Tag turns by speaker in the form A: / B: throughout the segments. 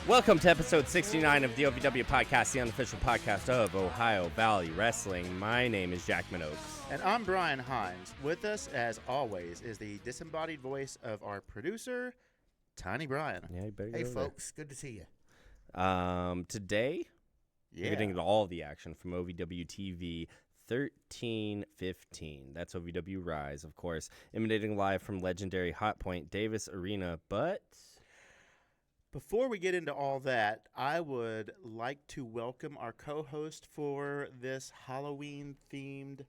A: Welcome to episode 69 of the OVW podcast, the unofficial podcast of Ohio Valley Wrestling. My name is Jack Minogues.
B: And I'm Brian Hines. With us, as always, is the disembodied voice of our producer, Tiny Brian.
A: Yeah, you better
C: Hey,
A: go
C: folks. Good to see you.
A: there. Today, we're getting into all the action from OVW TV 1315. That's OVW Rise, of course, emanating live from legendary Hotpoint Davis Arena. But
B: before we get into all that, I would like to welcome our co-host for this Halloween-themed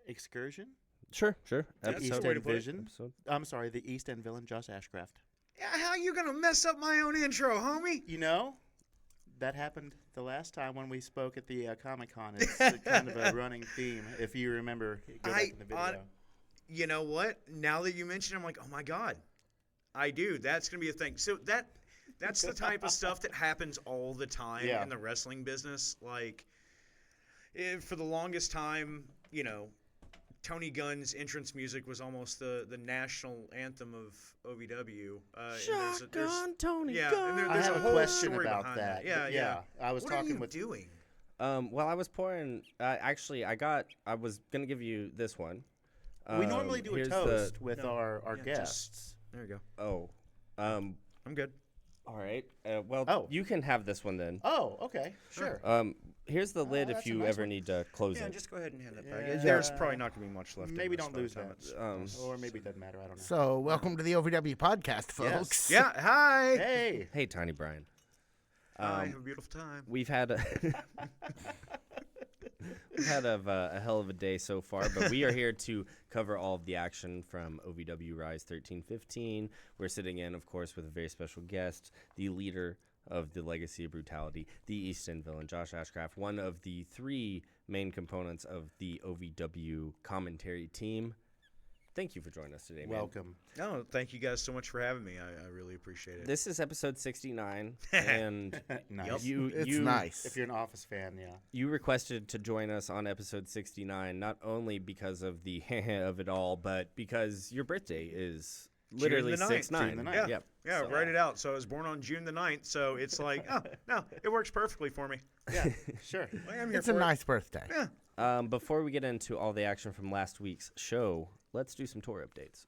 B: excursion.
A: sure.
B: The
A: Episode.
B: East End Vision.
A: Episode.
B: I'm sorry, the East End villain, Josh Ashcraft.
C: Yeah, how you gonna mess up my own intro, homie?
B: You know, that happened the last time when we spoke at the Comic-Con. It's kind of a running theme, if you remember. Go back in the video.
C: You know what? Now that you mention it, I'm like, oh my god, I do. That's gonna be a thing. So that's the type of stuff that happens all the time in the wrestling business. Like, for the longest time, you know, Tony Gunn's entrance music was almost the national anthem of OVW.
A: Shotgun Tony
C: yeah,
A: Gunn.
C: and
B: I
C: there's
B: have
C: a
B: a
C: whole
B: question
C: story
B: about
C: behind
B: that.
C: Yeah.
B: I was
C: What
B: talking
C: are you
B: with
C: doing?
A: Well, I was pouring. Actually, I was gonna give you this one.
B: We normally do a
A: here's
B: toast with our
C: Yeah,
B: guests.
C: There you go.
A: Oh,
C: I'm good.
A: all right. You can have this one then.
B: Oh, okay, sure.
A: Here's the lid if
B: that's a
A: you
B: nice
A: ever
B: one.
A: need to close
C: Yeah,
A: it.
C: just go ahead and hand that back.
B: Yeah.
C: There's probably not going to be much left.
B: Maybe
C: in this
B: don't
C: by the
B: lose
C: time
B: that.
C: it's-
B: Or maybe it doesn't matter. I don't know.
C: Oh,
D: So, welcome to the OVW podcast, folks.
C: Yeah, hi.
B: Hey.
A: Hey, Tiny Brian.
C: Hi, have a beautiful time.
A: We've had a a hell of a day so far, but we are here to cover all of the action from OVW Rise 1315. We're sitting in, of course, with a very special guest, the leader of the Legacy of Brutality, the East End villain, Josh Ashcraft, one of the three main components of the OVW commentary team. Thank you for joining us today, man.
B: Welcome.
C: No, thank you guys so much for having me. I really appreciate it.
A: This is episode 69, and
B: Nice.
D: It's nice.
B: If you're an Office fan, yeah.
A: you requested to join us on episode 69, not only because of the of it all, but because your birthday is literally
C: June the
A: 6/9.
B: June the 9th.
A: Yep.
C: Yeah,
A: So-
C: write it out. So I was born on June the 9th, so it's like, oh, no, it works perfectly for me.
B: Yeah, sure.
C: Well, I'm here
D: It's a
C: for it.
D: nice birthday.
C: Yeah.
A: Before we get into all the action from last week's show, let's do some tour updates.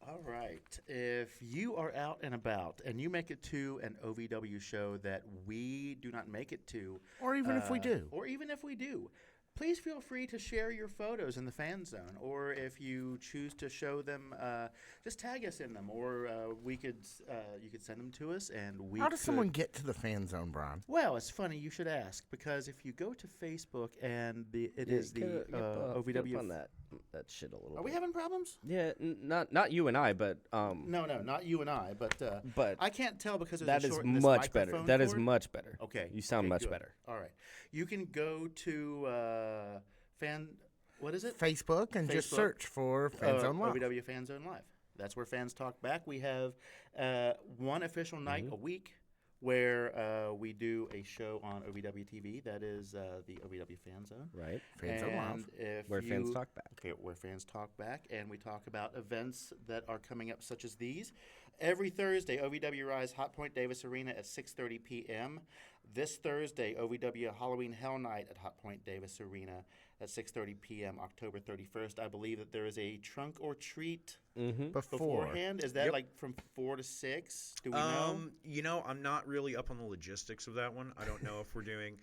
B: All right. If you are out and about and you make it to an OVW show that we do not make it to,
D: Or even if we do.
B: please feel free to share your photos in the fan zone. Or if you choose to show them, just tag us in them. Or you could send them to us, and we.
D: How does
B: could-
D: someone get to the fan zone, Brian?
B: Well, it's funny you should ask, because if you go to Facebook and it is the
A: Get
B: OVW.
A: up on that shit a little
B: Are
A: bit.
B: we having problems?
A: Yeah, not you and I, but
B: No, not you and I, but I can't tell because there's
A: that
B: a
A: is
B: short in this
A: much better.
B: microphone
A: That is
B: cord.
A: much better.
B: Okay.
A: You sound
B: okay,
A: much
B: good.
A: better.
B: All right. You can go to what is it?
D: Facebook and just
B: Facebook.
D: search for Fan Zone Live.
B: OVW Fan Zone Live. That's where fans talk back. We have one official night
A: Mm-hmm.
B: a week where we do a show on OVW TV. That is the OVW Fan Zone.
A: Right.
D: Fan Zone Live.
A: Where fans talk back.
B: Okay, where fans talk back, and we talk about events that are coming up, such as these. Every Thursday, OVW Rise Hotpoint Davis Arena at 6:30 p.m. This Thursday, OVW Halloween Hell Night at Hotpoint Davis Arena at 6:30 p.m. October 31st. I believe that there is a trunk or treat
A: Mm-hmm.
B: beforehand. Is that
C: Yep.
B: like from 4 to 6? Do we know?
C: You know, I'm not really up on the logistics of that one. I don't know if we're doing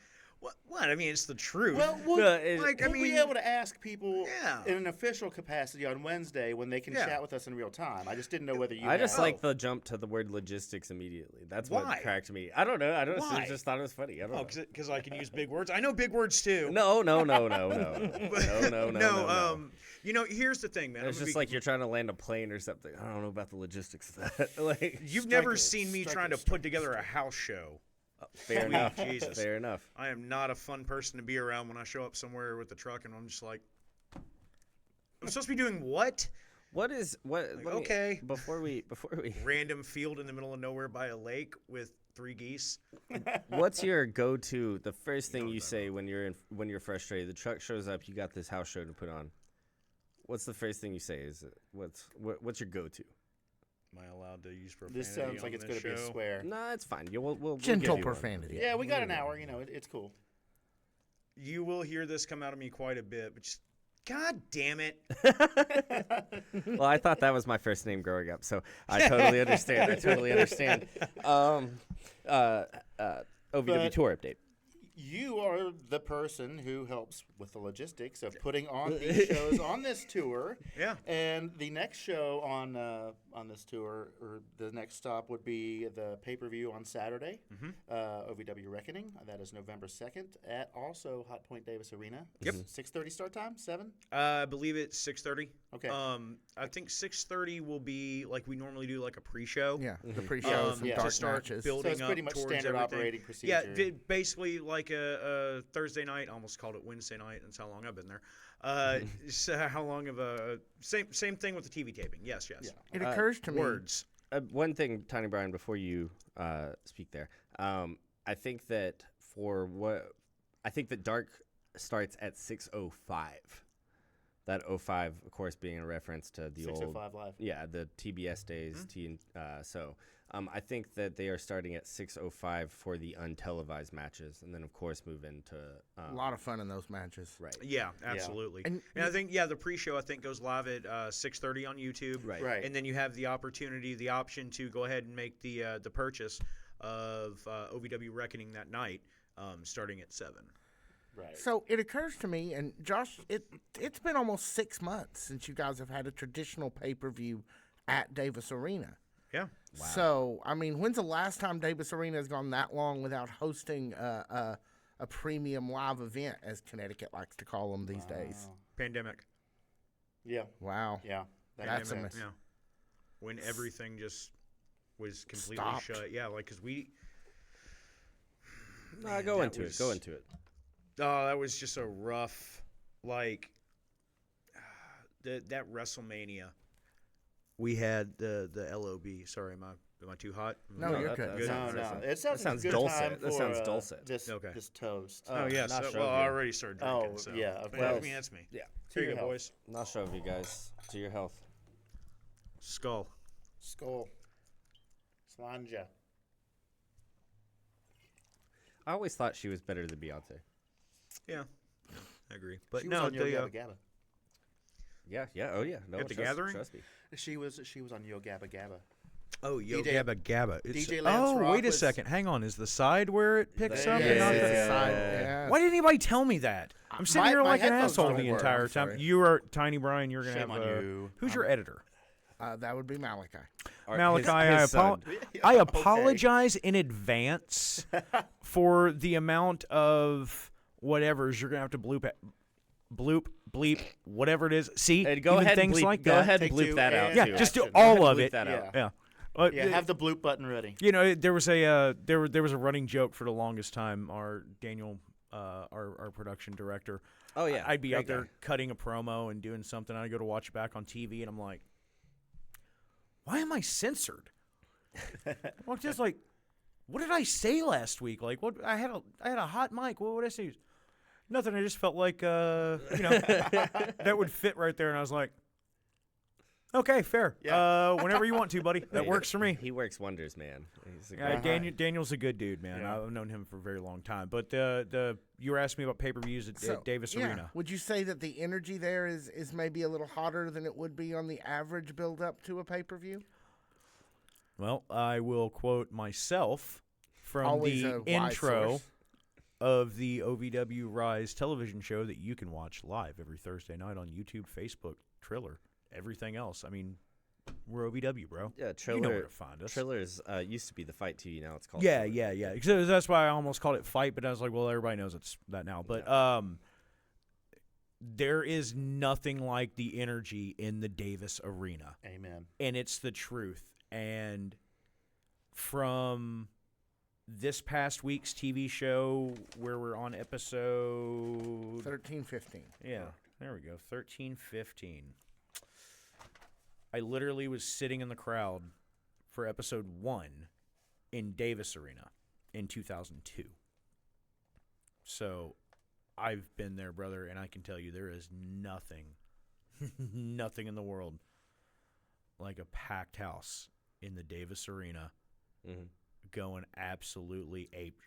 C: what? I mean, it's the truth.
B: Well,
A: No,
B: we'll be able to ask people
C: Yeah.
B: in an official capacity on Wednesday when they can
C: Yeah.
B: chat with us in real time. I just didn't know whether you
A: I just
B: had-
A: like the jump to the word logistics immediately. That's what
C: Why?
A: cracked me. I don't know. I
C: Why?
A: just thought it was funny. I don't know.
C: because I can use big words. I know big words too.
A: No. No.
C: You know, here's the thing, man.
A: It's just like you're trying to land a plane or something. I don't know about the logistics of that. Like,
C: you've never
B: Striker,
C: seen me
B: striker,
C: trying to put together a house show.
A: fair enough.
C: Jesus.
A: Fair enough.
C: I am not a fun person to be around when I show up somewhere with the truck and I'm just like, I'm supposed to be doing what?
A: What is what?
C: Like,
A: let me-
C: okay.
A: Before we,
C: Random field in the middle of nowhere by a lake with 3 geese.
A: what's your go-to? The first thing you say when you're frustrated, the truck shows up. You got this house show to put on. What's the first thing you say? What's your go-to?
C: Am I allowed allowed to use profanity.
B: This sounds like
C: on
B: it's
C: this
B: going to be a
C: show.
B: swear.
A: No, it's fine. We'll
D: Gentle
A: give you one.
D: profanity.
B: Yeah, we got an hour. It's cool.
C: You will hear this come out of me quite a bit, but just, God damn it.
A: Well, I thought that was my first name growing up, so I totally understand. OVW tour update.
B: You are the person who helps with the logistics of putting on these shows on this tour.
C: Yeah.
B: And the next show on this tour, or the next stop, would be the pay-per-view on Saturday, OVW Reckoning. That is November 2nd at also Hotpoint Davis Arena.
C: Yep.
B: 6:30 start time? 7?
C: I believe it's 6:30.
B: Okay.
C: I think 6:30 will be like we normally do, like a pre-show.
D: Yeah, the pre-shows and
B: yeah.
D: dark
C: to start
D: matches.
C: building
B: So it's pretty
C: up
B: much
C: towards
B: standard
C: everything.
B: operating procedure.
C: Yeah, basically like a Thursday night. I almost called it Wednesday night. That's how long I've been there. So how long of a same thing with the TV taping? Yes.
B: Yeah.
D: It occurs to me.
C: Words.
A: One thing, Tiny Brian, before you speak there, I think that dark starts at 6:05. That 05, of course, being a reference to the
B: 6:05 live.
A: Yeah, the TBS days. I think that they are starting at 6:05 for the untelevised matches, and then of course move into
D: A lot of fun in those matches.
A: right.
C: Yeah, absolutely.
D: And-
C: And I think the pre-show I think goes live at 6:30 on YouTube.
A: Right.
C: And then you have the option to go ahead and make the purchase of OVW Reckoning that night, starting at 7.
B: Right.
D: So it occurs to me, and Josh, it's been almost 6 months since you guys have had a traditional pay-per-view at Davis Arena.
C: Yeah.
A: Wow.
D: So, I mean, when's the last time Davis Arena has gone that long without hosting a premium live event, as Connecticut likes to call them these days?
C: Pandemic.
B: Yeah.
D: Wow.
B: Yeah. That
D: That's
B: makes
D: a
B: sense.
D: miss.
C: Yeah. When everything just was completely
D: Stopped.
C: shut. Yeah, like because we.
A: Go into it.
C: Oh, that was just a rough, like, that WrestleMania. We had the LOB. Sorry, am I too hot?
D: No,
A: No,
D: you're
A: that-
D: good.
A: that
B: No,
A: sounds-
B: no.
A: that
B: It sounds
A: sounds
B: like a good
A: dulcet.
B: time
A: That
B: for,
A: sounds dulcet.
B: This,
C: Okay.
B: this toast.
C: Oh, yes.
A: not
C: Well,
A: sure
C: I
A: of you.
C: already started drinking.
B: Oh,
C: so.
B: yeah, of
C: But
B: course.
C: that's me.
A: Yeah.
C: Here you
B: your
C: go,
B: health.
C: boys.
A: Not sure of you guys. To your health.
C: Skull.
B: Skull. Slanja.
A: I always thought she was better than Beyonce.
C: Yeah, I agree. But
B: She
C: no,
B: was on Yo
C: the,
B: Gabba Gabba.
A: Yeah. Oh yeah. No,
C: At the
A: trust-
C: Gathering?
A: Trust me.
B: She was on Yo Gabba Gabba.
C: oh, Yo
B: DJ
C: Gabba Gabba. It's,
B: DJ Lance
C: oh,
B: Rock
C: wait a
B: was-
C: second. Hang on. Is the side where it picks up?
B: Yeah,
C: and not
B: yeah,
C: the-
B: yeah.
D: Yeah.
C: Why didn't anybody tell me that? I'm sitting here
B: my
C: like an
B: headphones
C: asshole
B: don't
C: the
B: work.
C: entire
D: I'm
C: time.
D: sorry.
C: You are Tiny Brian. You're gonna
B: Shame
C: have
B: on you.
C: Who's your editor?
D: That would be Malachi.
C: Malachi,
A: his son.
C: I apologize in advance for the amount of whatevers you're gonna have to bloop, bleep, whatever it is. See,
A: Hey, go
C: even
A: ahead.
C: things
A: bleep,
C: like
A: go
C: that.
A: ahead and
B: Take
A: bleep
B: two
A: that out.
B: and
C: Yeah,
A: too.
C: just do
B: action.
C: all
A: Go ahead
C: of
A: and bleep
C: it.
A: that out.
C: Yeah.
B: Yeah, have the bloop button ready.
C: You know, there was a there was a running joke for the longest time. Our Daniel, our production director.
A: Oh yeah.
C: I'd be
A: Great
C: out there
A: guy.
C: cutting a promo and doing something. I'd go to watch it back on TV, and I'm like, why am I censored? Well, just like, what did I say last week? Like, what I had a hot mic. What would I say? Nothing. I just felt like that would fit right there, and I was like, okay, fair.
B: Yeah.
C: Whenever you want to, buddy. That
A: Hey,
C: works for me.
A: He works wonders, man. He's a
C: Yeah,
A: great
C: Daniel's a good dude, man.
B: Yeah.
C: I've known him for a very long time. But you were asking me about pay-per-views at Davis
D: yeah.
C: Arena.
D: Would you say that the energy there is maybe a little hotter than it would be on the average build-up to a pay-per-view?
C: Well, I will quote myself from
D: Always
C: the
D: a wise
C: intro
D: source.
C: of the OVW Rise television show that you can watch live every Thursday night on YouTube, Facebook, Triller, everything else. I mean, we're OVW, bro.
A: Yeah,
C: You know where to find us.
A: Trillers used to be the Fight TV. Now it's called.
C: Yeah,
A: Triller.
C: yeah. Because that's why I almost called it Fight, but I was like, well, everybody knows it's that now. But there is nothing like the energy in the Davis Arena.
B: Amen.
C: And it's the truth. And from this past week's TV show where we're on episode
D: 13-15.
C: Yeah, there we go. 13-15. I literally was sitting in the crowd for episode 1 in Davis Arena in 2002. So I've been there, brother, and I can tell you there is nothing, nothing in the world like a packed house in the Davis Arena
A: Mm-hmm.
C: going absolutely ape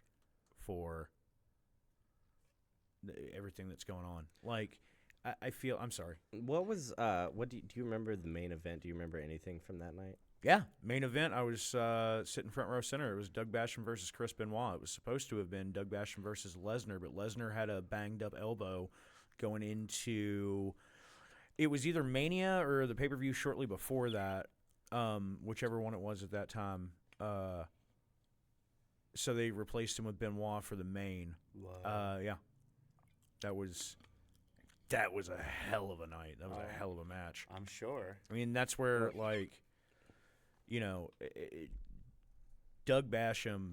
C: for everything that's going on. Like, I feel, I'm sorry.
A: What was what do you remember the main event? Do you remember anything from that night?
C: Yeah, main event, I was sitting front row center. It was Doug Basham versus Chris Benoit. It was supposed to have been Doug Basham versus Lesnar, but Lesnar had a banged up elbow going into, it was either Mania or the pay-per-view shortly before that, whichever one it was at that time. So they replaced him with Benoit for the main.
B: Wow.
C: Yeah, that was a hell of a night. That was a hell of a match.
B: I'm sure.
C: I mean, that's where, like, you know, Doug Basham.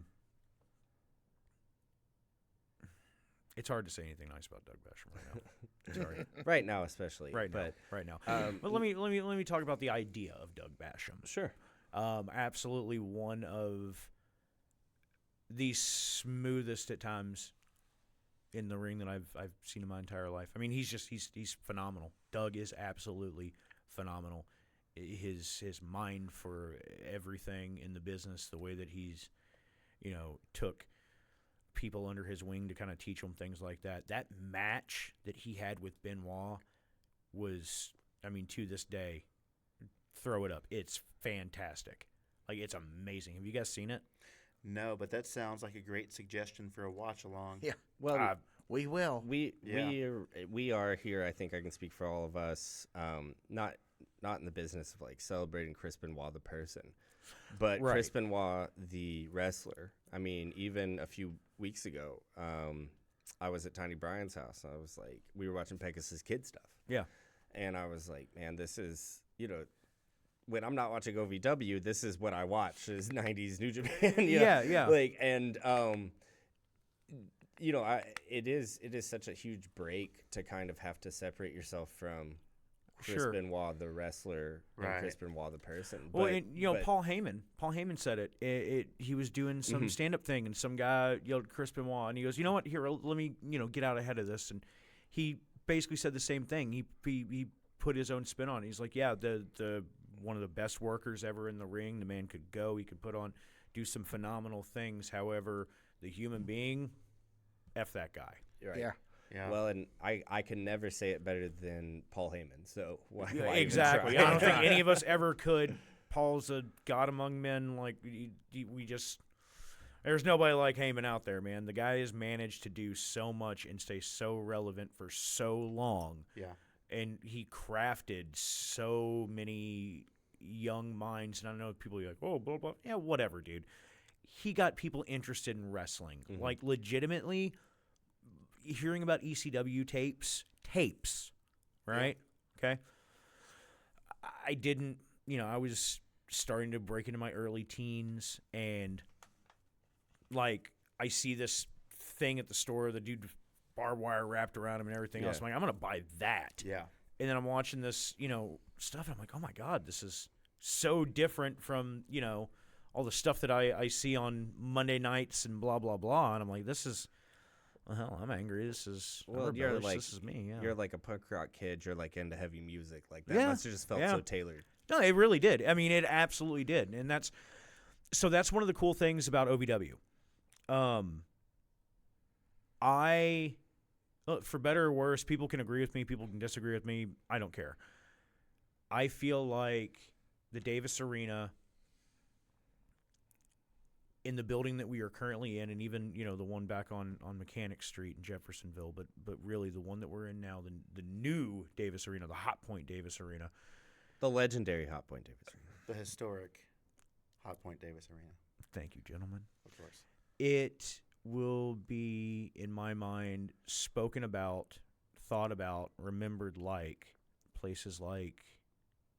C: It's hard to say anything nice about Doug Basham right now. Sorry.
A: Right now, especially.
C: Right now. But let me talk about the idea of Doug Basham.
A: Sure.
C: Absolutely one of the smoothest at times in the ring that I've seen in my entire life. I mean, he's phenomenal. Doug is absolutely phenomenal. His mind for everything in the business, the way that he's, you know, took people under his wing to kind of teach them things like that. That match that he had with Benoit was, I mean, to this day, throw it up. It's fantastic. Like, it's amazing. Have you guys seen it?
B: No, but that sounds like a great suggestion for a watch along.
D: Yeah.
A: Well,
D: We will.
A: we are here. I think I can speak for all of us. Not in the business of like celebrating Chris Benoit the person, but
C: Right.
A: Chris Benoit the wrestler. I mean, even a few weeks ago, I was at Tiny Brian's house. I was like, we were watching Pegasus Kid stuff.
C: Yeah.
A: And I was like, man, this is, you know, when I'm not watching OVW, this is what I watch is 90s New Japan. you know?
C: Yeah.
A: Like, and, you know, it is such a huge break to kind of have to separate yourself from Chris
C: Sure.
A: Benoit the wrestler and
B: Right.
A: Chris Benoit the person.
C: Well,
A: But,
C: and, you know,
A: but-
C: Paul Heyman said it. He was doing some stand-up thing, and some guy yelled Chris Benoit, and he goes, "You know what? Here, let me, you know, get out ahead of this." And he basically said the same thing. He put his own spin on it. He's like, "Yeah, the one of the best workers ever in the ring. The man could go. He could do some phenomenal things. However, the human being, F that guy."
A: Right.
D: Yeah.
B: Yeah.
A: Well, and I can never say it better than Paul Heyman. So why even
C: Exactly.
A: try?
C: I don't think any of us ever could. Paul's a god among men. Like, we just, there's nobody like Heyman out there, man. The guy has managed to do so much and stay so relevant for so long.
B: Yeah.
C: And he crafted so many young minds. And I know people are like, oh, blah, blah. Yeah, whatever, dude. He got people interested in wrestling.
A: Mhm.
C: Like, legitimately, hearing about ECW tapes, right? Okay. I didn't, you know, I was starting to break into my early teens, and, like, I see this thing at the store, the dude barbed wire wrapped around him and everything else. I'm like, I'm going to buy that.
B: Yeah.
C: And then I'm watching this, you know, stuff, and I'm like, oh, my God, this is so different from, you know, all the stuff that I see on Monday nights and blah, blah, blah. And I'm like, this is, well, hell, I'm angry. This is,
A: Well,
C: I'm
A: you're
C: rebellious.
A: like
C: This is me, yeah.
A: You're like a punk rock kid. You're like into heavy music. Like that
C: Yeah,
A: must have just felt
C: yeah.
A: so tailored.
C: No, it really did. I mean, it absolutely did. And that's one of the cool things about OVW. Look, for better or worse, people can agree with me, people can disagree with me. I don't care. I feel like the Davis Arena, in the building that we are currently in, and even, you know, the one back on Mechanic Street in Jeffersonville, but really the one that we're in now, the new Davis Arena, the Hotpoint Davis Arena.
A: The legendary Hotpoint Davis Arena.
B: The historic Hotpoint Davis Arena,
C: Thank you, gentlemen.
B: of course.
C: It will be, in my mind, spoken about, thought about, remembered like places like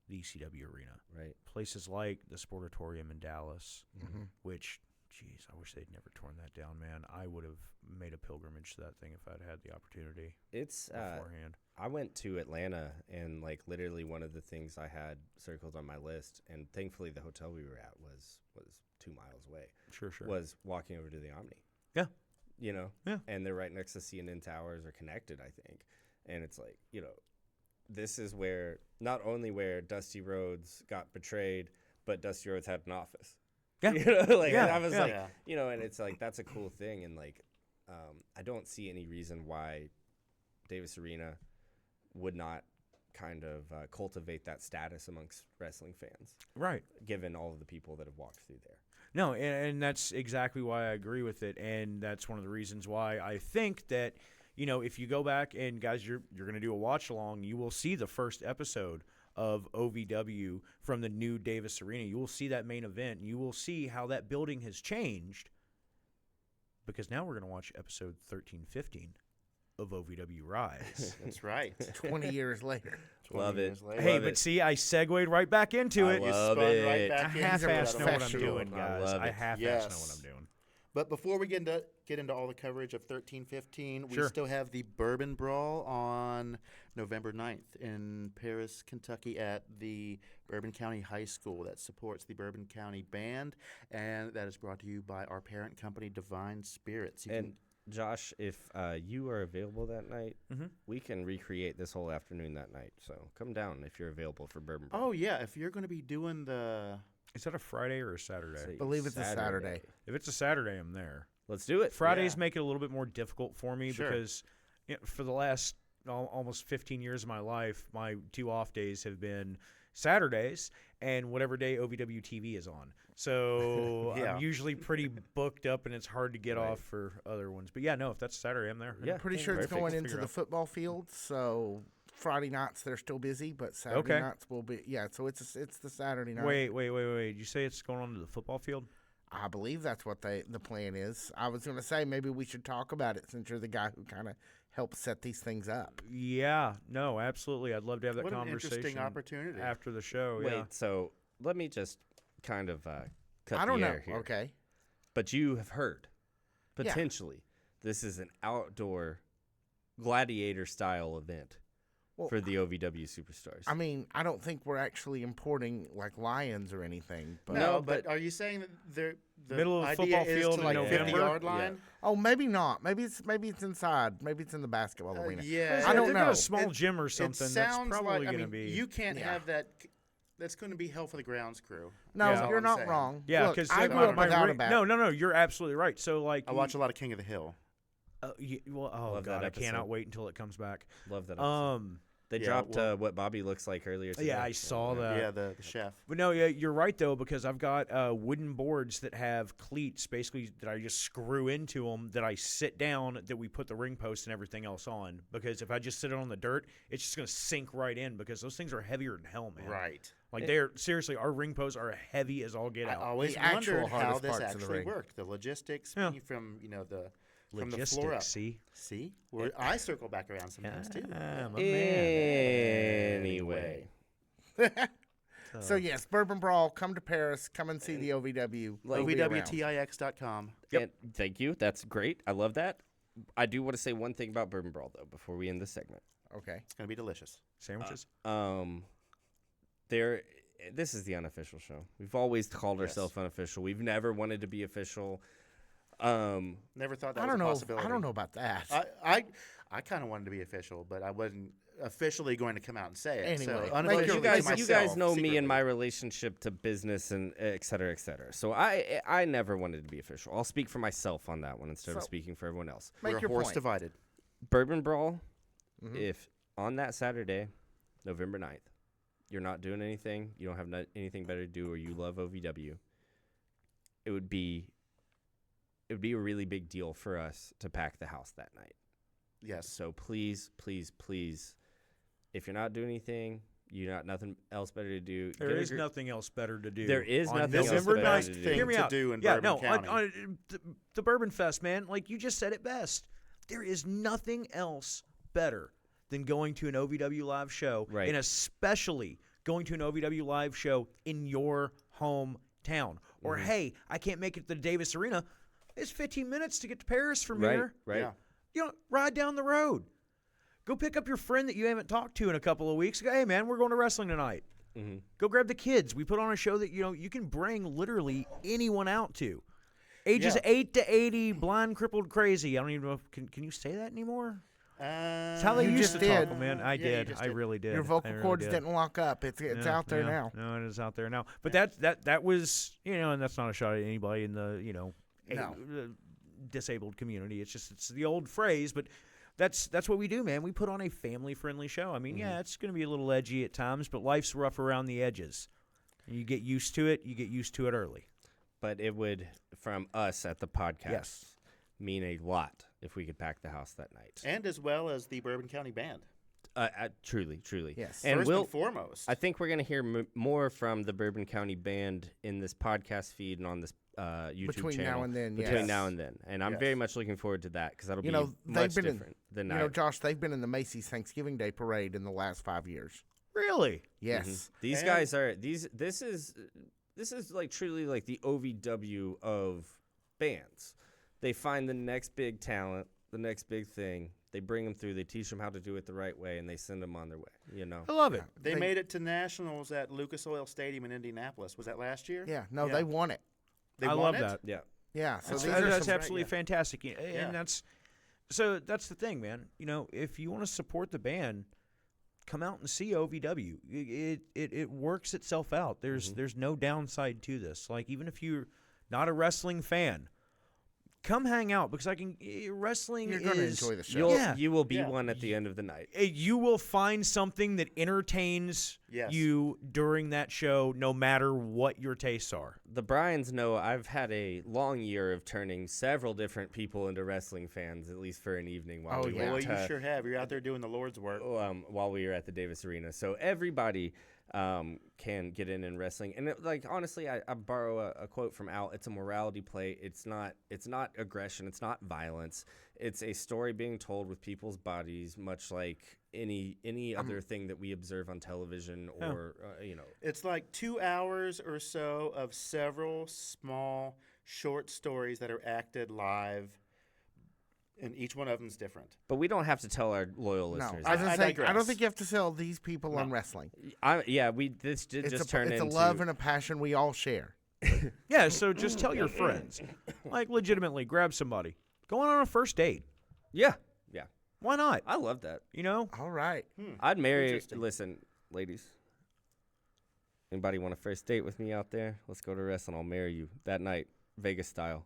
C: the ECW Arena,
A: Right.
C: places like the Sportatorium in Dallas,
D: Mm-hmm.
C: which, geez, I wish they'd never torn that down, man. I would have made a pilgrimage to that thing if I'd had the opportunity
A: It's
C: beforehand.
A: I went to Atlanta, and like literally one of the things I had circled on my list, and thankfully the hotel we were at was 2 miles away,
C: Sure.
A: was walking over to the Omni.
C: Yeah.
A: You know?
C: Yeah.
A: And they're right next to CNN Towers, or connected, I think. And it's like, you know, this is where, not only where Dusty Rhodes got betrayed, but Dusty Rhodes had an office.
C: Yeah.
A: I was like,
B: Yeah.
A: and it's like that's a cool thing, and like, I don't see any reason why Davis Arena would not kind of cultivate that status amongst wrestling fans,
C: Right.
A: given all of the people that have walked through there.
C: No, and that's exactly why I agree with it, and that's one of the reasons why I think that, if you go back and guys, you're going to do a watch along, you will see the first episode of OVW from the new Davis Arena. You will see that main event, and you will see how that building has changed, because now we're going to watch episode 1315 of OVW Rise.
B: That's right.
D: 20 years later.
A: Love
B: 20
A: it.
B: years later.
C: Hey,
A: Love
C: but
A: it.
C: see, I segued right back into
A: I
C: it.
B: You
A: love
B: spun
A: it.
B: right
C: I
B: back into
C: half-ass
B: it.
C: know what I'm
D: professional.
C: doing,
A: I
C: guys.
A: love
C: I
A: it.
C: half-ass know
B: Yes.
C: what I'm doing.
B: But before we get into all the coverage of 1315, we
C: Sure.
B: still have the Bourbon Brawl on November 9th in Paris, Kentucky at the Bourbon County High School that supports the Bourbon County Band, and that is brought to you by our parent company, Divine Spirits. You
A: And Josh, if you are available that night,
C: Mhm.
A: we can recreate this whole afternoon that night. So come down if you're available for Bourbon Brawl.
B: oh, yeah, if you're going to be doing the...
C: Is that a Friday or a Saturday?
A: Say
D: believe it's a Saturday.
C: If it's a Saturday, I'm there.
A: Let's do it.
C: Fridays
B: Yeah.
C: make it a little bit more difficult for me
B: Sure.
C: because for the last almost 15 years of my life, my 2 off days have been Saturdays and whatever day OVW TV is on. So
B: Yeah.
C: I'm usually pretty booked up, and it's hard to get
A: Right.
C: off for other ones. But yeah, no, if that's Saturday, I'm there.
A: Yeah.
D: Pretty sure it's
A: Perfect.
D: going
C: Figure
D: into
C: it
D: the
C: out.
D: football field, so Friday nights they're still busy, but Saturday
C: Okay.
D: nights will be. Yeah, so it's the Saturday night.
C: Wait. Did you say it's going on to the football field?
D: I believe that's what the plan is. I was going to say maybe we should talk about it since you're the guy who kind of helps set these things up.
C: Yeah. No, absolutely. I'd love to have that
B: What an
C: conversation
B: interesting opportunity.
C: after the show.
A: Wait,
C: Yeah.
A: so let me just kind of cut
D: I don't
A: the
D: know.
A: air here.
D: Okay.
A: But you have heard,
D: Yeah.
A: potentially, this is an outdoor gladiator-style event
D: Well,
A: for the OVW Superstars.
D: I mean, I don't think we're actually importing like lions or anything. But
B: no,
A: No,
B: but
A: but-
B: are you saying that the
C: Middle of the
B: idea
C: football
B: is
C: field
B: to
C: in
B: like
C: November?
B: 50-yard
A: Yeah.
B: line?
D: oh, maybe not. Maybe it's inside. Maybe it's in the basketball arena.
B: Yeah.
D: I don't
C: They've got
D: know.
C: a small gym or
B: It
C: something.
B: sounds
C: That's probably
B: like,
C: going to be.
B: you can't
D: Yeah.
B: have that. That's going to be hell for the grounds crew.
D: No,
C: Yeah.
D: you're
B: I'm
D: not
B: saying.
D: wrong.
C: Yeah,
D: Look,
C: because
D: I grew up without a bat.
C: No, you're absolutely right. So like,
B: I watch a lot of King of the Hill.
C: oh
A: Love that
C: god, I
A: episode.
C: cannot wait until it comes back.
A: Love that episode. They
B: Yeah,
A: dropped
B: well-
A: what Bobby looks like earlier today.
C: Yeah, I saw that.
B: yeah, the chef.
C: But no, yeah, you're right though, because I've got wooden boards that have cleats, basically that I just screw into them. That I sit down, that we put the ring post and everything else on. Because if I just sit it on the dirt, it's just gonna sink right in. Because those things are heavier than hell, man.
B: Right.
C: Like they're seriously, our ring posts are heavy as all get
B: I
C: out.
B: always
D: The actual
B: wondered how
D: hardest
B: this
D: parts of the
B: actually
D: ring.
B: worked. The logistics
C: Yeah.
B: from from the
C: Logistics,
B: floor up.
C: see?
B: See, I circle back around sometimes too.
C: Ah, my man.
A: Anyway,
D: So yes, Bourbon Brawl. Come to Paris. Come and see the OVW. We'll be around.
B: OVWTIX.com.
A: and thank you. That's great. I love that. I do want to say one thing about Bourbon Brawl though before we end this segment.
D: Okay.
B: It's going to be delicious.
C: Sandwiches.
A: This is the unofficial show. We've always called
B: Yes.
A: ourselves unofficial. We've never wanted to be official.
B: Never thought that
D: I
B: was
D: don't
B: a
D: know.
B: possibility.
D: I don't know about that.
B: I kind of wanted to be official, but I wasn't officially going to come out and say it.
D: Anyway,
B: so
D: like
A: But
B: unofficially
A: you
B: to
A: guys
B: myself,
A: know me
B: secretly.
A: and my relationship to business and et cetera, et cetera. So I never wanted to be official. I'll speak for myself on that one instead of
D: So-
A: speaking for everyone else.
D: Make
B: We're
D: your
B: horse
D: point.
B: divided.
A: Bourbon Brawl,
D: Mhm.
A: if on that Saturday, November 9th, you're not doing anything, you don't have anything better to do, or you love OVW, it would be a really big deal for us to pack the house that night.
B: Yes.
A: So please, please, please, if you're not doing anything, you got nothing else better to do.
C: There is nothing else better to do.
A: There is
C: on
A: nothing else
C: November
A: better
C: 9th.
A: to do.
B: thing
C: Hear me
B: to
C: out.
B: do in
C: yeah,
B: Bourbon
C: no,
B: County.
C: the Bourbon Fest, man. Like you just said it best. There is nothing else better than going to an OVW live show,
A: Right.
C: and especially going to an OVW live show in your hometown. Or hey, I can't make it to the Davis Arena. It's 15 minutes to get to Paris from here.
A: Right.
B: Yeah.
C: You know, ride down the road. Go pick up your friend that you haven't talked to in a couple of weeks. Go, hey, man, we're going to wrestling tonight.
A: Mhm.
C: Go grab the kids. We put on a show that, you can bring literally anyone out to. Ages
B: Yeah.
C: 8 to 80, blind, crippled, crazy. I don't even know if, can you say that anymore? It's how they
D: You
C: used
D: just
C: to
D: did.
C: talk, man. I
B: Yeah, you
C: did.
B: just
C: I
B: did.
C: really did.
D: Your vocal
C: I really
D: cords
C: did.
D: didn't lock up. It's out there now.
C: No, it is out there now. But that was, and that's not a shot at anybody in the,
D: No.
C: disabled community. It's the old phrase, but that's what we do, man. We put on a family-friendly show. I mean, yeah, it's going to be a little edgy at times, but life's rough around the edges. You get used to it. You get used to it early.
A: But it would, from us at the podcast,
C: Yes.
A: mean a lot if we could pack the house that night.
B: And as well as the Bourbon County Band.
A: Truly.
D: Yes.
A: And
B: First and foremost.
A: I think we're going to hear more from the Bourbon County Band in this podcast feed and on this YouTube
D: Between
A: channel.
D: now and then,
A: Between
D: yes.
A: now and then. And I'm
B: Yes.
A: very much looking forward to that because that'll
D: You
A: be
D: know,
A: much
D: they've been
A: different than
D: Josh, they've been in the Macy's Thanksgiving Day Parade in the last 5 years.
C: Really?
D: Yes.
A: These
B: And-
A: guys are this is like truly like the OVW of bands. They find the next big talent, the next big thing. They bring them through. They teach them how to do it the right way, and they send them on their way.
C: I love it.
B: They made it to nationals at Lucas Oil Stadium in Indianapolis. Was that last year?
D: Yeah. No,
B: Yeah.
D: they won it.
B: They
C: I
B: won
C: love
B: it?
C: that.
A: Yeah.
D: Yeah. So
C: That's,
D: these are
C: that's
D: some,
C: absolutely
B: yeah.
C: fantastic. And
B: Yeah.
C: that's the thing, man. If you want to support the band, come out and see OVW. It works itself out. There's no downside to this. Like, even if you're not a wrestling fan, come hang out because wrestling
D: You're going to
C: is
D: enjoy the show.
A: You will be
B: Yeah.
A: one at the end of the night.
C: you will find something that entertains
B: Yes.
C: you during that show, no matter what your tastes are.
A: The Bryans know I've had a long year of turning several different people into wrestling fans, at least for an evening while
D: Oh,
A: we
D: yeah.
B: Well,
A: went
B: you sure have. You're out there doing the Lord's work.
A: while we were at the Davis Arena. So everybody can get in wrestling. And honestly, I borrow a quote from Al. It's a morality play. It's not aggression. It's not violence. It's a story being told with people's bodies, much like any other thing that we observe on television or
B: It's like 2 hours or so of several small, short stories that are acted live, and each one of them is different.
A: But we don't have to tell our loyal
D: No,
A: listeners.
D: I was
A: that.
D: gonna say, I don't
B: digress.
D: think you have to sell these people on wrestling.
A: This did
D: It's
A: just
D: a,
A: turn
D: it's
A: into
D: a love and a passion we all share.
C: Yeah, so just tell your friends. Like, legitimately, grab somebody. Go on a first date.
A: yeah.
C: Why not?
A: I love that.
D: All right.
A: I'd marry.
B: Interesting.
A: Listen, ladies. Anybody want a first date with me out there? Let's go to wrestling. I'll marry you that night, Vegas style.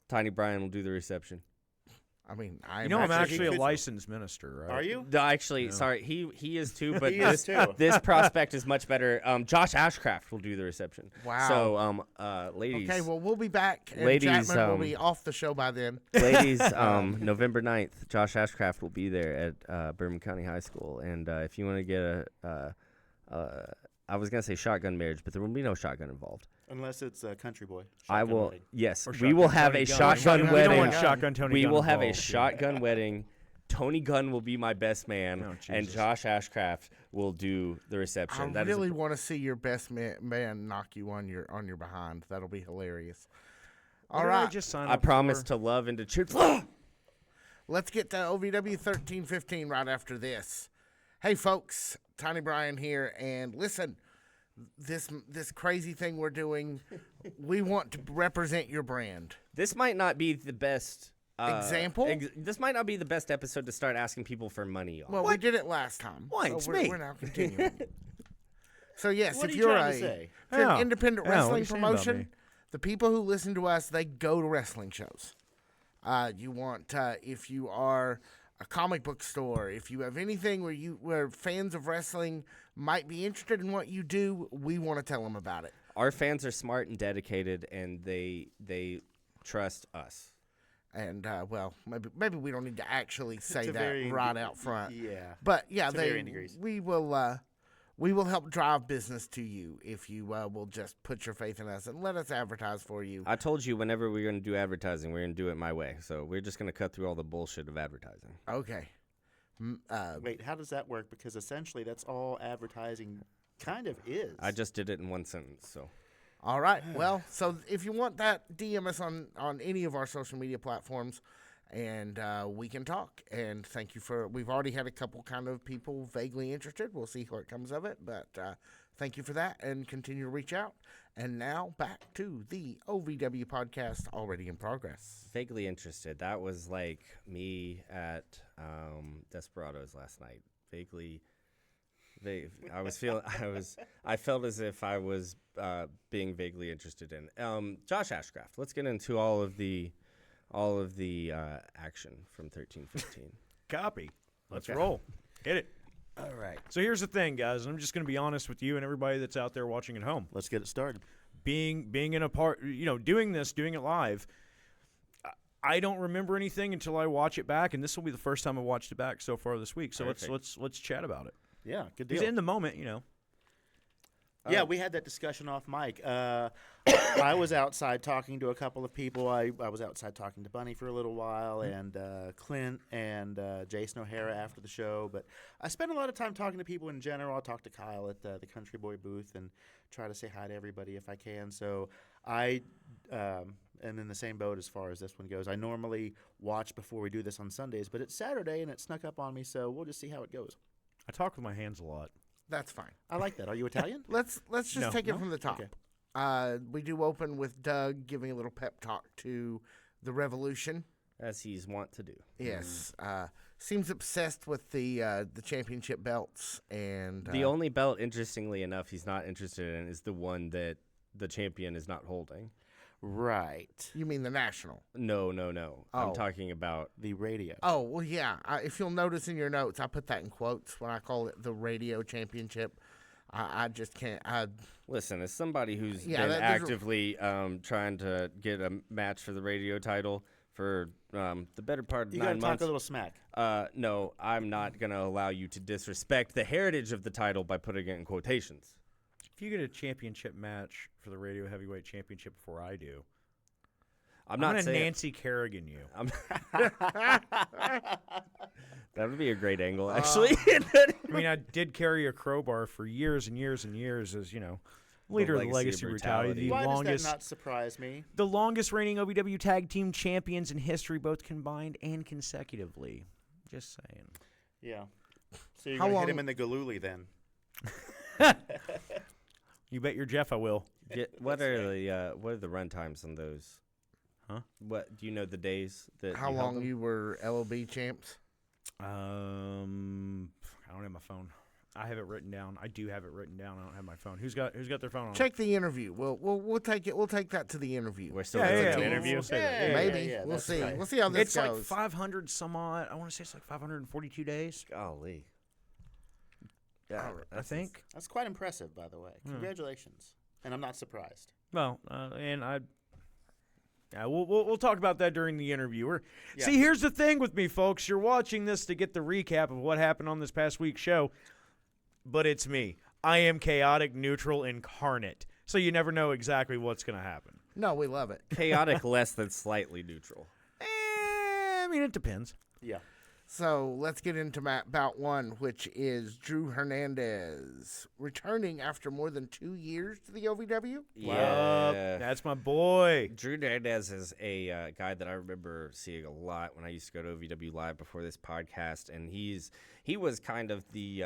A: Tiny Brian will do the reception.
D: I mean,
C: I'm
B: actually-
C: actually a
B: could-
C: licensed minister, right?
B: Are you?
A: No, actually, sorry, he is too, but
B: He is too.
A: this prospect is much better. Josh Ashcraft will do the reception.
D: Wow.
A: So, ladies.
D: Okay, well, we'll be back. And
A: Ladies,
D: Chapman will be off the show by then.
A: Ladies, November 9th, Josh Ashcraft will be there at Bourbon County High School. And if you want to get I was going to say shotgun marriage, but there will be no shotgun involved.
B: Unless it's a country boy.
A: I
B: Shotgun
A: will,
B: wedding.
A: yes,
C: Or
A: we will
C: shotgun
A: have
C: Tony
A: a
C: Gunn.
A: shotgun
C: We don't
A: wedding.
C: want shotgun Tony
A: We
C: Gunn
A: will have a
C: involved.
A: shotgun wedding. Tony Gunn will be my best man,
C: Oh,
A: and
C: Jesus.
A: Josh Ashcraft will do the reception.
D: I
A: That is a
D: really want to see your best man knock you on your behind. That'll be hilarious.
C: What
D: All
C: did I
D: right,
C: just sign
A: I
C: up
A: promise
C: for?
A: to love and to cheer.
D: let's get to OVW 1315 right after this. Hey, folks, Tiny Brian here, and listen, this crazy thing we're doing, we want to represent your brand.
A: This might not be the best
D: Example?
A: This might not be the best episode to start asking people for money on.
D: Well, we did it last time.
C: Why,
D: so
C: it's
D: we're,
C: me.
D: we're now continuing. So yes,
B: What
D: if
B: are you
D: you're
B: trying
D: a
B: to say?
D: if you're
C: Yeah.
D: an independent
C: Yeah, what are
D: wrestling
C: you saying about me?
D: promotion, the people who listen to us, they go to wrestling shows. You want if you are a comic book store, if you have anything where fans of wrestling might be interested in what you do, we want to tell them about it.
A: Our fans are smart and dedicated, and they trust us.
D: And well, maybe we don't need to actually say
B: To
D: that
B: varying
D: right out front.
B: Yeah.
D: But yeah,
B: To varying degrees.
D: we will help drive business to you if you will just put your faith in us and let us advertise for you.
A: I told you whenever we're going to do advertising, we're going to do it my way. So we're just going to cut through all the bullshit of advertising.
D: Okay.
B: Wait, how does that work? Because essentially that's all advertising kind of is.
A: I just did it in one sentence. So
D: All right. Well, so if you want that, DM us on any of our social media platforms, and we can talk. And thank you we've already had a couple kind of people vaguely interested. We'll see what comes of it, but thank you for that, and continue to reach out. And now back to the OVW podcast, already in progress.
A: Vaguely interested. That was like me at Desperados last night. I felt as if I was being vaguely interested in. Josh Ashcraft. Let's get into all of the action from 13-15.
C: Copy. Let's
A: Okay.
C: roll. Hit it.
A: All right.
C: So here's the thing, guys. I'm just going to be honest with you and everybody that's out there watching at home.
B: Let's get it started.
C: Being in a part, doing it live, I don't remember anything until I watch it back, and this will be the first time I watched it back so far this week. So let's chat about it.
B: Yeah, good deal.
C: Because in the moment,
B: Yeah, we had that discussion off mic. I was outside talking to a couple of people. I was outside talking to Bunny for a little while, and Clint and Jason O'Hara after the show. But I spent a lot of time talking to people in general. I talked to Kyle at the Country Boy booth and try to say hi to everybody if I can. So I am in the same boat as far as this one goes. I normally watch before we do this on Sundays, but it's Saturday and it snuck up on me, so we'll just see how it goes.
C: I talk with my hands a lot.
D: That's fine.
B: I like that. Are you Italian?
D: Let's just take it from the top.
B: Okay.
D: We do open with Doug giving a little pep talk to the Revolution.
A: As he's wont to do.
D: Yes. Seems obsessed with the championship belts. And
A: The only belt, interestingly enough, he's not interested in is the one that the champion is not holding.
B: Right.
D: You mean the national?
A: No.
D: Oh.
A: I'm talking about
B: The radio.
D: Oh, well, yeah. If you'll notice in your notes, I put that in quotes when I call it the radio championship. I just can't.
A: Listen, as somebody who's
D: Yeah,
A: been
D: there's
A: actively trying to get a match for the radio title for the better part of
B: You
A: 9
B: got to talk
A: months.
B: a little smack.
A: No, I'm not going to allow you to disrespect the heritage of the title by putting it in quotations.
C: If you get a championship match for the Radio Heavyweight Championship before I do,
A: I'm
C: going
A: not
C: to
A: saying
C: Nancy Kerrigan you.
A: that would be a great angle, actually.
C: I mean, I did carry a crowbar for years and years and years as, leader of the
A: legacy of
C: Legacy Brutality,
A: brutality.
B: Why
C: longest,
B: does that not surprise me?
C: the longest reigning OVW Tag Team Champions in history, both combined and consecutively. Just saying.
B: Yeah. So you're
D: How
B: going to hit
D: long-
B: him in the galooly then.
C: You bet your Jeff I will.
A: What are the run times on those?
C: Huh?
A: What do you know the days that?
D: how
A: you held
D: long
A: them?
D: you were LOB champs?
C: I don't have my phone. I have it written down. I do have it written down. I don't have my phone. Who's got their phone on?
D: Check the interview. We'll take it. We'll take that to the interview.
A: We're still
C: Yeah,
A: doing
C: yeah,
A: an
C: we'll-
A: interview.
C: we'll say that.
B: Yeah,
D: Maybe
B: yeah,
D: we'll
B: that's
D: see.
B: right.
D: We'll see how this
C: It's like
D: goes.
C: 500 some odd. I want to say it's like 542 days.
A: Golly. Yeah,
C: I think.
B: That's quite impressive, by the way. Congratulations. And I'm not surprised.
C: Well, and we'll talk about that during the interview.
B: Yeah.
C: See, here's the thing with me, folks. You're watching this to get the recap of what happened on this past week's show, but it's me. I am chaotic, neutral, incarnate. So you never know exactly what's going to happen.
D: No, we love it.
A: chaotic less than slightly neutral.
C: I mean, it depends.
B: Yeah.
D: So let's get into bout one, which is Drew Hernandez returning after more than 2 years to the OVW.
A: Yeah.
C: That's my boy.
A: Drew Hernandez is a guy that I remember seeing a lot when I used to go to OVW Live before this podcast, and he was kind of the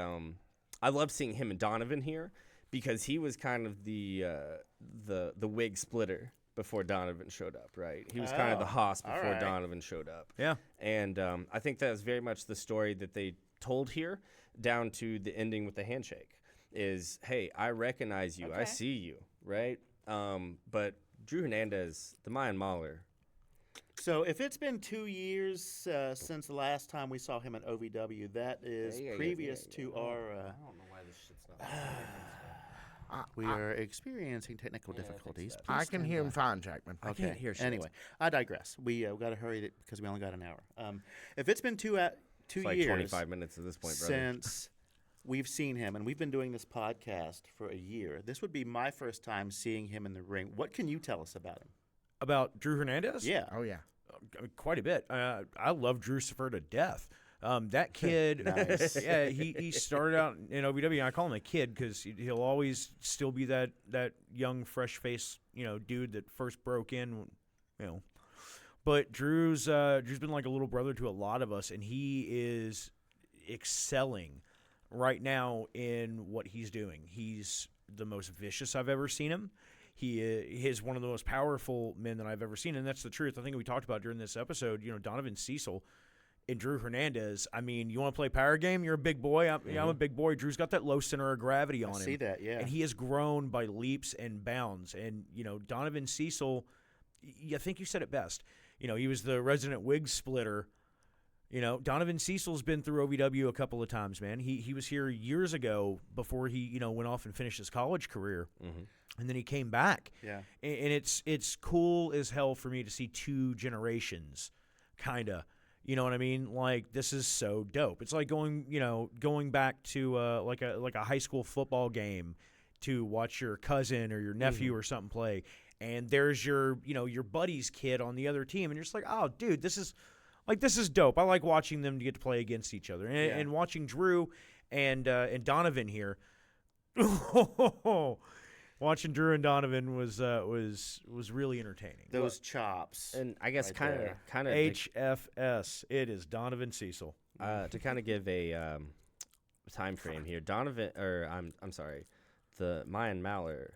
A: I love seeing him and Donovan here because he was kind of the wig splitter before Donovan showed up, right? He was kind of the hoss
B: all
A: before
B: right.
A: Donovan showed up.
C: Yeah.
A: And I think that was very much the story that they told here, down to the ending with the handshake. Is, hey, I recognize you, I
B: Okay.
A: see you, right? But Drew Hernandez, the Mayan Mauler.
B: So if it's been 2 years since the last time we saw him at OVW, that is previous to our...
A: I don't know why this shit's not.
B: we are experiencing technical difficulties.
A: so.
B: Please
D: I can
B: stand
D: hear
B: by.
D: him fine, Jackman.
B: Okay.
A: can't hear shit.
B: Anyway, I digress. We got to hurry it because we only got an hour. If it's been two
A: It's like
B: years
A: 25 minutes at this point, brother.
B: since we've seen him, and we've been doing this podcast for a year, this would be my first time seeing him in the ring. What can you tell us about him?
C: About Drew Hernandez?
B: Yeah.
D: Oh yeah.
C: Quite a bit. I love Drew Safer to death. That kid,
B: Nice.
C: yeah, he started out in OVW, and I call him a kid because he'll always still be that young, fresh-faced, dude that first broke in, But Drew's been like a little brother to a lot of us, and he is excelling right now in what he's doing. He's the most vicious I've ever seen him. He is one of the most powerful men that I've ever seen, and that's the truth. I think we talked about during this episode, Donovan Cecil and Drew Hernandez. I mean, you want to play power game? You're a big boy. I'm a big boy. Drew's got that low center of gravity on him.
B: I see that, yeah.
C: And he has grown by leaps and bounds. And, Donovan Cecil, I think you said it best. He was the resident wig splitter. Donovan Cecil's been through OVW a couple of times, man. He was here years ago before he, went off and finished his college career. Mm-hmm. And then he came back. Yeah. And it's cool as hell for me to see two generations, kind of. You know what I mean? Like, this is so dope. It's like going back to like a high school football game to watch your cousin or your nephew or something play, and there's your buddy's kid on the other team, and you're just like, oh, dude, this is dope. I like watching them get to play against each other, and watching Drew and Donovan here. Watching Drew and Donovan was really entertaining.
B: Those chops,
A: and I guess kind of
C: HFS. It is Donovan Cecil.
A: To kind of give a time frame here, Donovan, or I'm sorry, the Mayan Mallard.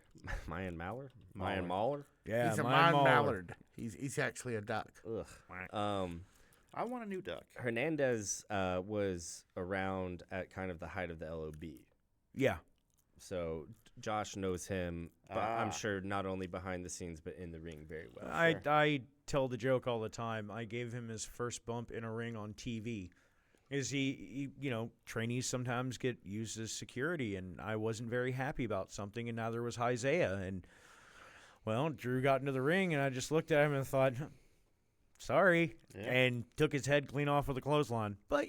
C: Yeah,
D: he's a Mayan Mallard. He's actually a duck.
A: Ugh.
B: I want a new duck.
A: Hernandez was around at kind of the height of the LOB.
C: Yeah.
A: So Josh knows him, but I'm sure not only behind the scenes, but in the ring very well.
C: I tell the joke all the time. I gave him his first bump in a ring on TV. He trainees sometimes get used as security, and I wasn't very happy about something, and neither was Isaiah. And, well, Drew got into the ring, and I just looked at him and thought, sorry, and took his head clean off with a clothesline. But,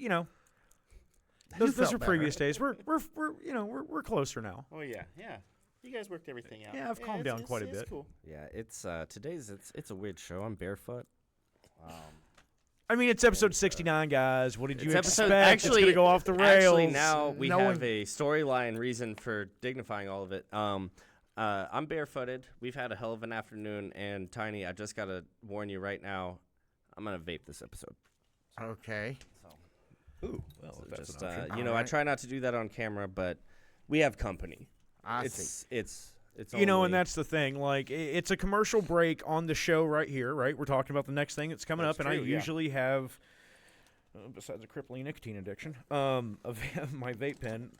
C: those are previous days. We're closer now.
B: Oh yeah. You guys worked everything out.
C: Yeah, I've calmed down quite a bit.
B: It's cool.
A: Yeah, it's it's a weird show. I'm barefoot.
C: I mean, it's episode 69, guys. What did you expect?
A: Actually,
C: it's gonna go off the rails.
A: Actually, now we have a storyline reason for dignifying all of it. I'm barefooted. We've had a hell of an afternoon, and Tiny, I just gotta warn you right now, I'm gonna vape this episode.
D: Okay.
A: Ooh, well, so just I try not to do that on camera, but we have company. It's
C: and that's the thing. Like, it's a commercial break on the show right here, right? We're talking about the next thing that's coming up, and I usually have, besides a crippling nicotine addiction, my vape pen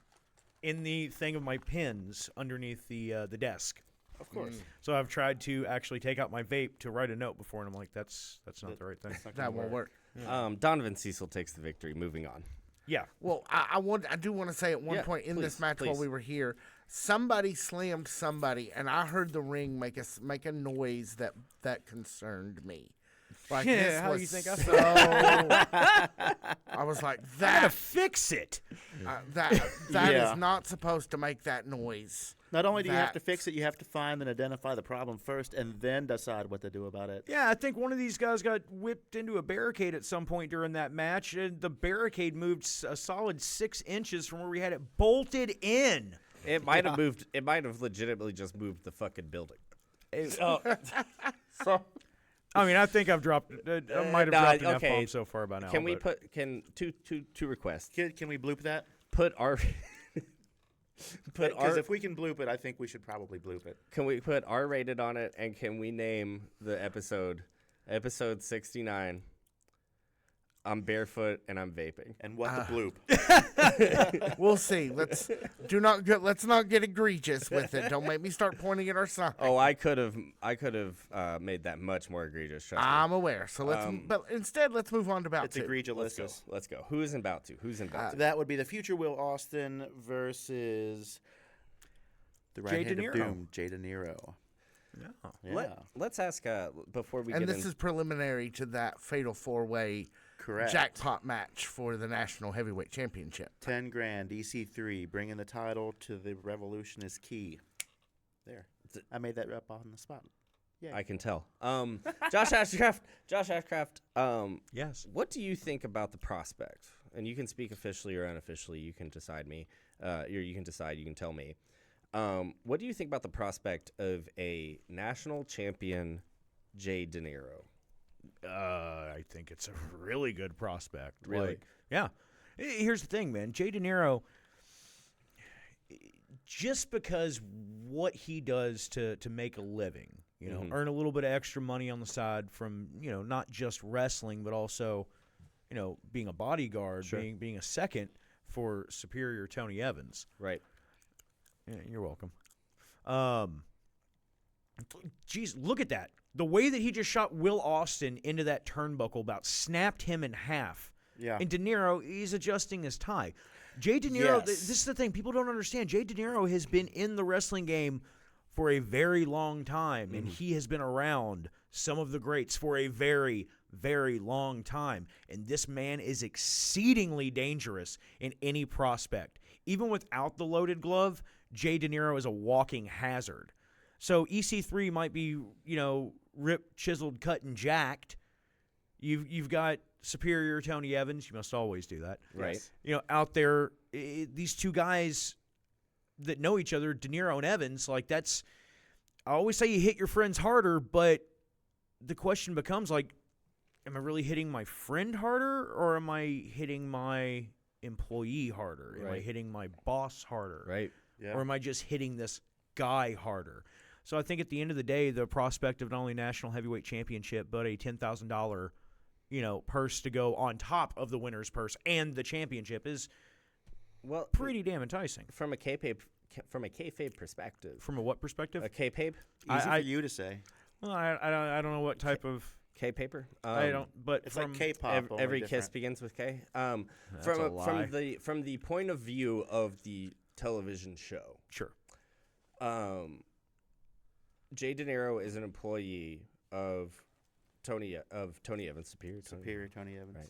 C: in the thing of my pins underneath the desk.
B: Of course.
C: So I've tried to actually take out my vape to write a note before, and I'm like, that's not the right thing.
D: That won't work.
A: Yeah. Donovan Cecil takes the victory. Moving on.
C: Yeah.
D: Well, I do want to say at one point in this match while we were here, somebody slammed somebody, and I heard the ring make a noise that concerned me. Like, this
C: how
D: was
C: you think I
D: so. I was like,
C: I gotta fix it.
D: That is not supposed to make that noise.
B: Not only do you have to fix it, you have to find and identify the problem first, and then decide what to do about it.
C: Yeah, I think one of these guys got whipped into a barricade at some point during that match, and the barricade moved a solid 6 inches from where we had it bolted in.
A: It might have moved. It might have legitimately just moved the fucking building.
C: I mean, I think I've dropped. I might have dropped enough bombs so far by now.
A: Can we two requests?
B: Can we bloop that?
A: Put our.
B: Because if we can bloop it, I think we should probably bloop it.
A: Can we put R-rated on it, and can we name the episode 69? I'm barefoot and I'm vaping.
B: And what the bloop?
D: We'll see. Let's not get egregious with it. Don't make me start pointing at our sign.
A: Oh, I could have made that much more egregious.
D: I'm aware. So but instead let's move on to bout
B: it's
D: two.
B: Egregious.
A: Let's go. Who's in bout two?
B: That would be the future Will Austin versus the right hand of doom, Jay De Niro.
A: Yeah. Let's ask before we
D: and
A: get
D: this is preliminary to that fatal 4-way jackpot match for the National Heavyweight Championship.
B: 10 grand, EC3, bringing the title to the Revolution is key. There. I made that up on the spot. Yay.
A: I can tell. Josh Ashcraft,
C: yes.
A: What do you think about the prospect? And you can speak officially or unofficially. You can decide me. You can tell me. What do you think about the prospect of a national champion, Jay De Niro?
C: I think it's a really good prospect.
A: Really?
C: Yeah. Here's the thing, man. Jay De Niro just because what he does to make a living, earn a little bit of extra money on the side from, not just wrestling, but also, being a bodyguard, being a second for Superior Tony Evans.
A: Right.
C: Yeah, you're welcome. Geez, look at that. The way that he just shot Will Austin into that turnbuckle about snapped him in half.
B: Yeah.
C: And De Niro, he's adjusting his tie. Jay De Niro,
B: Yes.
C: this is the thing. People don't understand. Jay De Niro has been in the wrestling game for a very long time, and he has been around some of the greats for a very, very long time. And this man is exceedingly dangerous in any prospect. Even without the loaded glove, Jay De Niro is a walking hazard. So EC3 might be, ripped, chiseled, cut, and jacked. You've got Superior Tony Evans. You must always do that.
A: Right.
C: Out there, these two guys that know each other, De Niro and Evans, like that's – I always say you hit your friends harder, but the question becomes, like, am I really hitting my friend harder or am I hitting my employee harder? Am I hitting my boss harder?
A: Right.
B: Yeah.
C: Or am I just hitting this guy harder? So I think at the end of the day, the prospect of not only National Heavyweight Championship, but a $10,000, purse to go on top of the winner's purse and the championship is pretty damn enticing.
A: From a kayfabe perspective.
C: From a what perspective?
A: A kayfabe?
B: Easy for you to say.
C: Well, I don't know what type of
A: K-paper?
C: I don't. But
B: It's
C: from
B: like K-pop.
A: Every
B: only
A: kiss
B: different.
A: begins with K.
C: That's a lie.
A: From the point of view of the television show,
C: Sure.
A: Jay De Niro is an employee of Tony Evans,
B: Superior Tony Evans.
A: Right.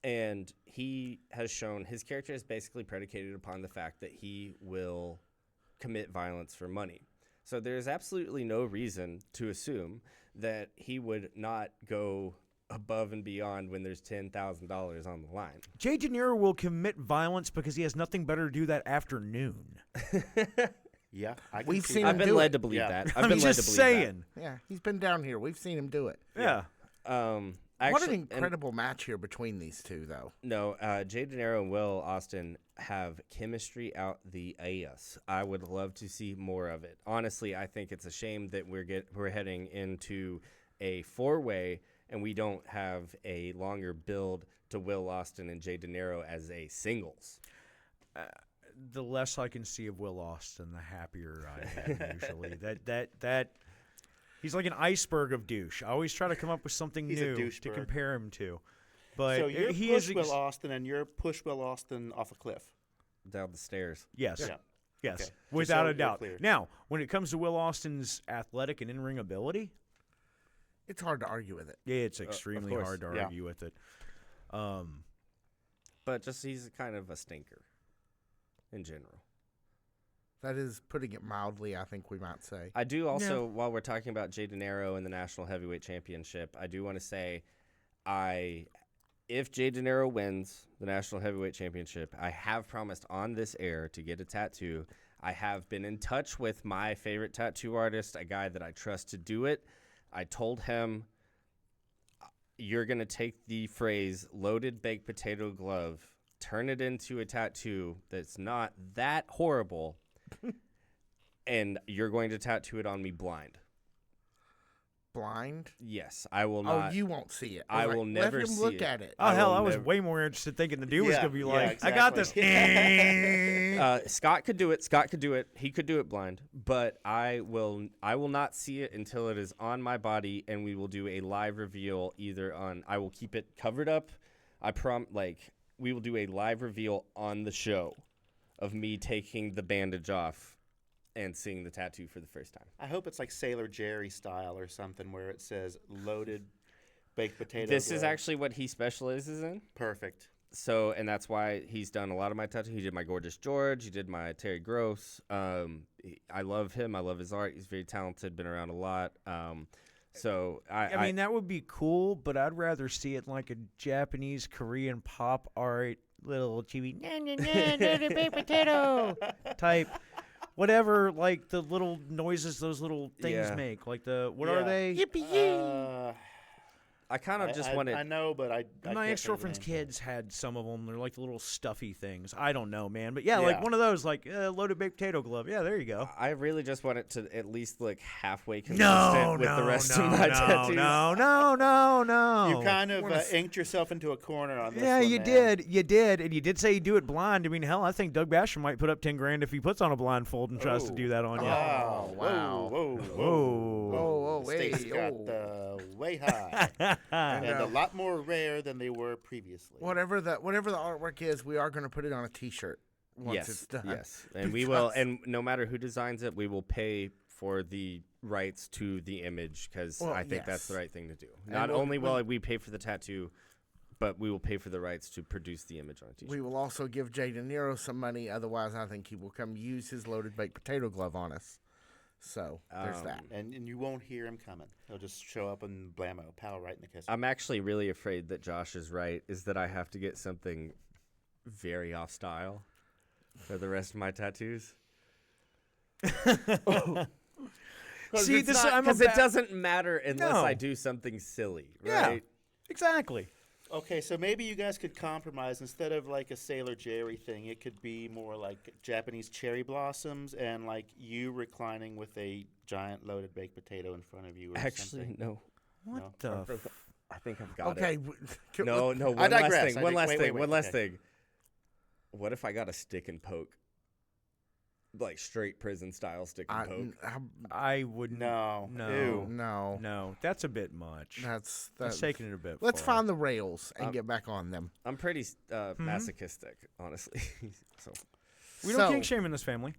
A: And he has shown his character is basically predicated upon the fact that he will commit violence for money. So there's absolutely no reason to assume that he would not go above and beyond when there's $10,000 on the line.
C: Jay De Niro will commit violence because he has nothing better to do that afternoon.
B: Yeah,
D: We've
B: see
D: seen
B: that.
A: I've been
D: do
A: led
D: it.
A: to believe
B: Yeah.
A: that.
C: I'm just saying.
D: Yeah, he's been down here. We've seen him do it.
C: Yeah.
D: What
A: Actually,
D: an incredible match here between these two, though.
A: No, Jay De Niro and Will Austin have chemistry out the ass. I would love to see more of it. Honestly, I think it's a shame that we're heading into a four-way and we don't have a longer build to Will Austin and Jay De Niro as a singles.
C: The less I can see of Will Austin, the happier I am usually. That he's like an iceberg of douche. I always try to come up with something
B: He's a
C: new to
B: douchebag.
C: compare him to. But
B: So you're
C: he
B: push
C: is
B: Will Austin and you're push Will Austin off a cliff.
A: Down the stairs.
C: Yes.
B: Yeah.
C: Yes.
B: Okay.
C: Without
B: so
C: a doubt.
B: you're clear.
C: Now, when it comes to Will Austin's athletic and in-ring ability,
D: It's hard to argue with it.
C: it's extremely
A: course.
C: hard to
B: Yeah.
C: argue with it.
A: But just he's kind of a stinker in general.
D: That is putting it mildly, I think we might say.
A: I do also, while we're talking about Jay De Niro and the National Heavyweight Championship, I do want to say if Jay De Niro wins the National Heavyweight Championship, I have promised on this air to get a tattoo. I have been in touch with my favorite tattoo artist, a guy that I trust to do it. I told him, you're going to take the phrase loaded baked potato glove, turn it into a tattoo that's not that horrible, and you're going to tattoo it on me blind.
D: Blind?
A: Yes, I will not.
D: Oh, you won't see it.
A: I will never
D: Let him
A: see
D: look
A: it.
D: at it.
C: Oh, hell,
A: will
C: I was
A: never-
C: way more interested thinking the dude was
B: Yeah,
C: going to be
B: yeah,
C: like, I got this.
B: exactly.
A: Scott could do it. Scott could do it. He could do it blind. But I will not see it until it is on my body, and we will do a live reveal either on. I will keep it covered up. We will do a live reveal on the show of me taking the bandage off and seeing the tattoo for the first time.
B: I hope it's like Sailor Jerry style or something where it says loaded baked potato.
A: This is
B: glove.
A: actually what he specializes in.
B: perfect.
A: So, and that's why he's done a lot of my tattoos. He did my Gorgeous George. He did my Terry Gross. I love him. I love his art. He's very talented. Been around a lot. So
C: I mean, that would be cool, but I'd rather see it like a Japanese, Korean pop art, little chibi, baked potato type, whatever, like the little noises those little things
A: Yeah.
C: make. Like what
B: Yeah.
C: are they?
D: Yippee-yee!
A: I kind of just wanted.
B: I know, but I
C: My
B: can't
C: ex-girlfriend's
B: say the name.
C: kids had some of them. They're like little stuffy things. I don't know, man. But yeah, like one of those, like loaded baked potato glove. Yeah, there you go.
A: I really just want it to at least look halfway consistent with the rest of my tattoos.
C: No.
B: You kind of inked yourself into a corner on this
C: Yeah,
B: one,
C: you
B: man.
C: did. You did. And you did say you do it blind. I mean, hell, I think Doug Basham might put up 10 grand if he puts on a blindfold and tries to do that on you.
B: Wow.
D: wow.
B: Whoa.
D: Wait,
B: Stakes got way high. and a lot more rare than they were previously.
D: Whatever the artwork is, we are going to put it on a T-shirt once it's done.
A: Yes, and we will. And no matter who designs it, we will pay for the rights to the image because I think that's the right thing to do. Not only will we pay for the tattoo, but we will pay for the rights to produce the image on a T-shirt.
D: We will also give Jay De Niro some money. Otherwise, I think he will come use his loaded baked potato glove on us. So there's that.
B: And you won't hear him coming. He'll just show up and blammo, pow, right in the kiss.
A: I'm actually really afraid that Josh is right, is that I have to get something very off style for the rest of my tattoos.
C: See,
A: because it doesn't matter unless I do something silly, right?
C: Yeah, exactly.
B: Okay, so maybe you guys could compromise. Instead of like a Sailor Jerry thing, it could be more like Japanese cherry blossoms and like you reclining with a giant loaded baked potato in front of you. Or
A: Actually,
B: something.
A: no.
C: What the?
A: I think I've got
D: Okay.
A: it. No.
B: I digress.
A: One last
B: Wait,
A: thing.
B: wait,
A: One last
B: okay.
A: thing. What if I got a stick and poke? Like straight prison style stick and poke.
C: I would
B: No.
C: No.
B: Ew.
D: No.
C: That's a bit much.
D: That's
C: taking it a bit.
D: Let's
C: far.
D: find the rails and get back on them.
A: I'm pretty masochistic, honestly. So
C: We don't kink shame in this family.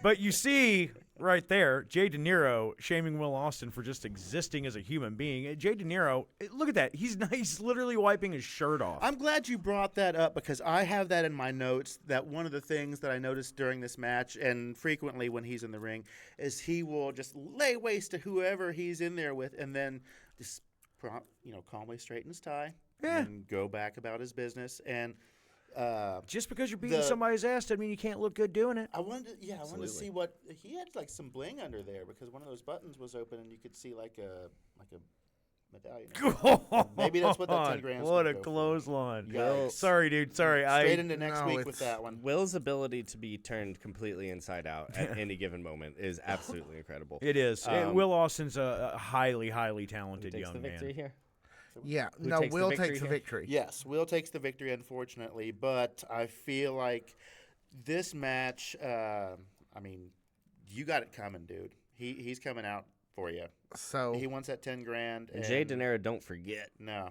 C: But you see right there, Jay De Niro shaming Will Austin for just existing as a human being. Jay De Niro, look at that. He's literally wiping his shirt off.
B: I'm glad you brought that up because I have that in my notes that one of the things that I noticed during this match and frequently when he's in the ring is he will just lay waste to whoever he's in there with and then just calmly straighten his tie and go back about his business. And
C: just because you're beating somebody's ass doesn't mean you can't look good doing it.
B: I wanted to see what he had, like some bling under there because one of those buttons was open and you could see like a medallion. Maybe that's what that 10 grand.
C: What a clothesline!
B: Yikes.
C: Sorry, dude. Sorry.
B: Straight into next week with that one.
A: Will's ability to be turned completely inside out at any given moment is absolutely incredible.
C: It is. Will Austin's a highly, highly talented
A: Takes
C: young
A: the victory
C: man.
A: here.
D: Yeah.
A: Who
D: No,
A: takes the
D: Will
A: victory
D: takes the
A: here?
D: victory.
B: Yes, Will takes the victory, unfortunately, but I feel like this match. You got it coming, dude. He's coming out for you.
D: So
B: He wants that 10 grand.
A: And Jay De Niro, don't forget.
B: No.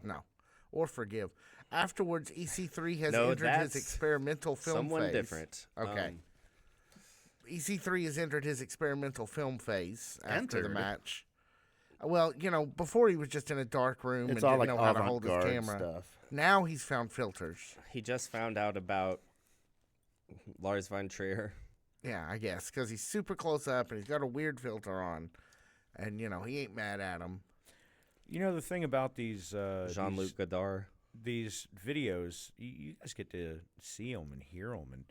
D: or forgive. Afterwards, EC3 has
A: No,
D: entered his
A: that's
D: experimental film
A: Someone
D: phase.
A: different.
D: Okay. EC3 has entered his experimental film phase after the match. Well, before he was just in a dark room
B: It's
D: and
B: all
D: didn't
B: like
D: know how to hold his
B: avant-garde
D: camera.
B: stuff.
D: Now he's found filters.
A: He just found out about Lars von Trier.
D: Yeah, I guess, because he's super close up and he's got a weird filter on. And, he ain't mad at him.
C: The thing about these
A: Jean-Luc Godard.
C: These videos, you guys get to see them and hear them, and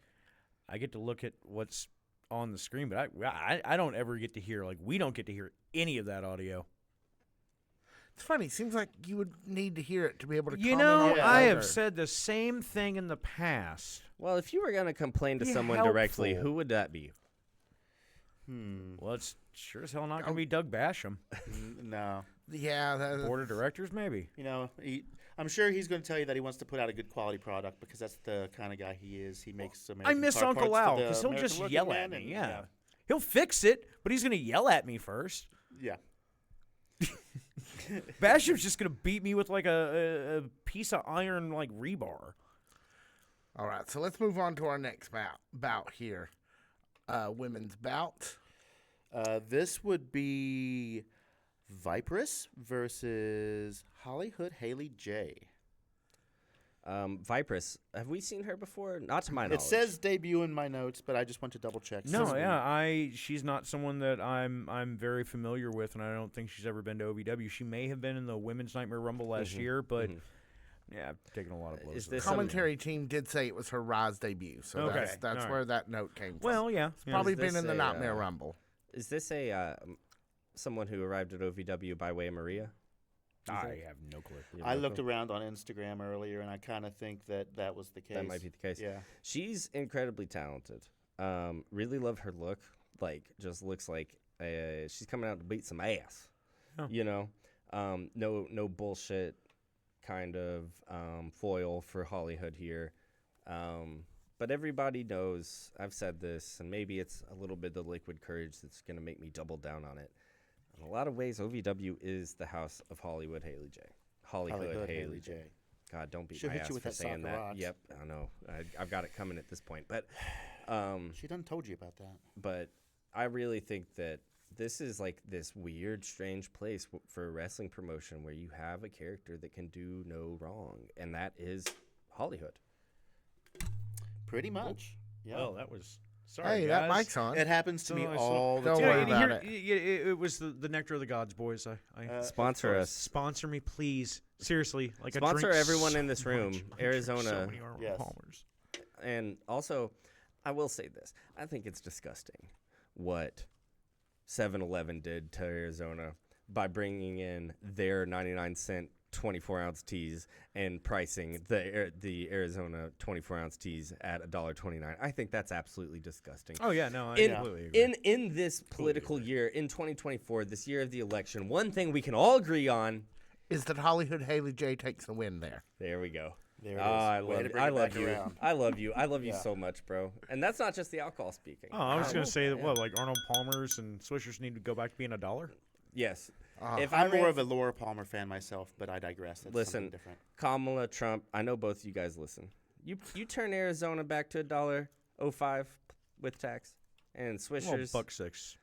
C: I get to look at what's on the screen, but I don't ever get to hear, we don't get to hear any of that audio.
D: It's funny. It seems like you would need to hear it to be able to
C: You
D: comment
C: know,
D: on it
C: I
D: later.
C: have said the same thing in the past.
A: Well, if you were going to complain to
C: Be
A: someone directly,
C: helpful.
A: who would that be?
C: Well, it's sure as hell not going to be Doug Basham.
B: No.
D: Yeah.
C: Board of directors, maybe.
B: I'm sure he's going to tell you that he wants to put out a good quality product because that's the kind of guy he is. He makes
C: I
B: amazing
C: miss
B: car
C: Uncle
B: parts for
C: Al
B: the
C: because he'll
B: American
C: just
B: working
C: yell at
B: man
C: me.
B: and-
C: Yeah. He'll fix it, but he's going to yell at me first.
B: Yeah.
C: Basham's just going to beat me with a piece of iron rebar.
D: All right, so let's move on to our next bout here. Women's bout.
B: This would be Viperous versus Hollywood Haley J.
A: Viperous. Have we seen her before? Not to my knowledge.
B: It says debut in my notes, but I just want to double check.
C: No, yeah, she's not someone that I'm very familiar with, and I don't think she's ever been to OVW. She may have been in the Women's Nightmare Rumble last year, but yeah, I've taken a lot of blows.
A: Is
D: The
A: this
D: commentary team did say it was her Rise debut, so
C: Okay.
D: that's
C: All
D: where
C: right.
D: that note came from.
C: Well, yeah.
D: Probably
A: Is
D: been
A: this
D: in the
A: a,
D: Nightmare Rumble.
A: Is this a someone who arrived at OVW by way of Maria?
C: I have no clue.
B: I looked around on Instagram earlier, and I kind of think that was the case.
A: That might be the case.
B: Yeah.
A: She's incredibly talented. Really love her look. Like, just looks like she's coming out to beat some ass.
C: Oh.
A: You know? No bullshit kind of foil for Hollywood here. But everybody knows, I've said this, and maybe it's a little bit the liquid courage that's going to make me double down on it. In a lot of ways, OVW is the house of Hollywood Haley J. Hollywood Haley J. God, don't beat
B: She'll
A: my
B: hit
A: ass
B: you with
A: for
B: that
A: saying
B: sock
A: that.
B: rocks.
A: Yep, I know. I've got it coming at this point. But
B: She done told you about that.
A: but I really think that this is like this weird, strange place for a wrestling promotion where you have a character that can do no wrong, and that is Hollywood.
B: Pretty much. Yeah.
C: Well, that was... Sorry,
D: Hey,
C: guys.
D: that mic's on.
B: It happens to me
C: So-
B: all the
D: Don't
B: time.
D: worry
C: and
D: about
C: it was the nectar of the gods, boys.
A: Sponsor us.
C: Sponsor me, please. Seriously, like I
A: Sponsor
C: drink
A: everyone
C: so
A: in this room.
C: much. I drink so
A: Arizona.
C: many Arnold
B: Yes.
C: Palmers.
A: And also, I will say this. I think it's disgusting what 7-Eleven did to Arizona by bringing in their 99-cent 24-ounce teas and pricing the Arizona 24-ounce teas at $1.29. I think that's absolutely disgusting.
C: Oh yeah, no, I
A: In,
C: completely agree.
A: in this political year, in 2024, this year of the election, one thing we can all agree on.
D: Is that Hollywood Haley J takes the win there?
A: There we go.
B: There it is.
A: I
B: Way
A: love
B: to
A: you.
B: bring
A: I
B: it
A: love
B: back
A: you.
B: around.
A: I love you. I love you
B: Yeah.
A: so much, bro. And that's not just the alcohol speaking.
C: Oh, I was going to say that, like Arnold Palmer's and Swishers need to go back to being $1?
A: Yes. If
B: I'm
A: I
B: more
A: ran-
B: of a Laura Palmer fan myself, but I digress. That's
A: Listen,
B: something different.
A: Kamala, Trump, I know both you guys listen. You turn Arizona back to $1.05 with tax, and
C: Well,
A: Swishers.
C: $1.06.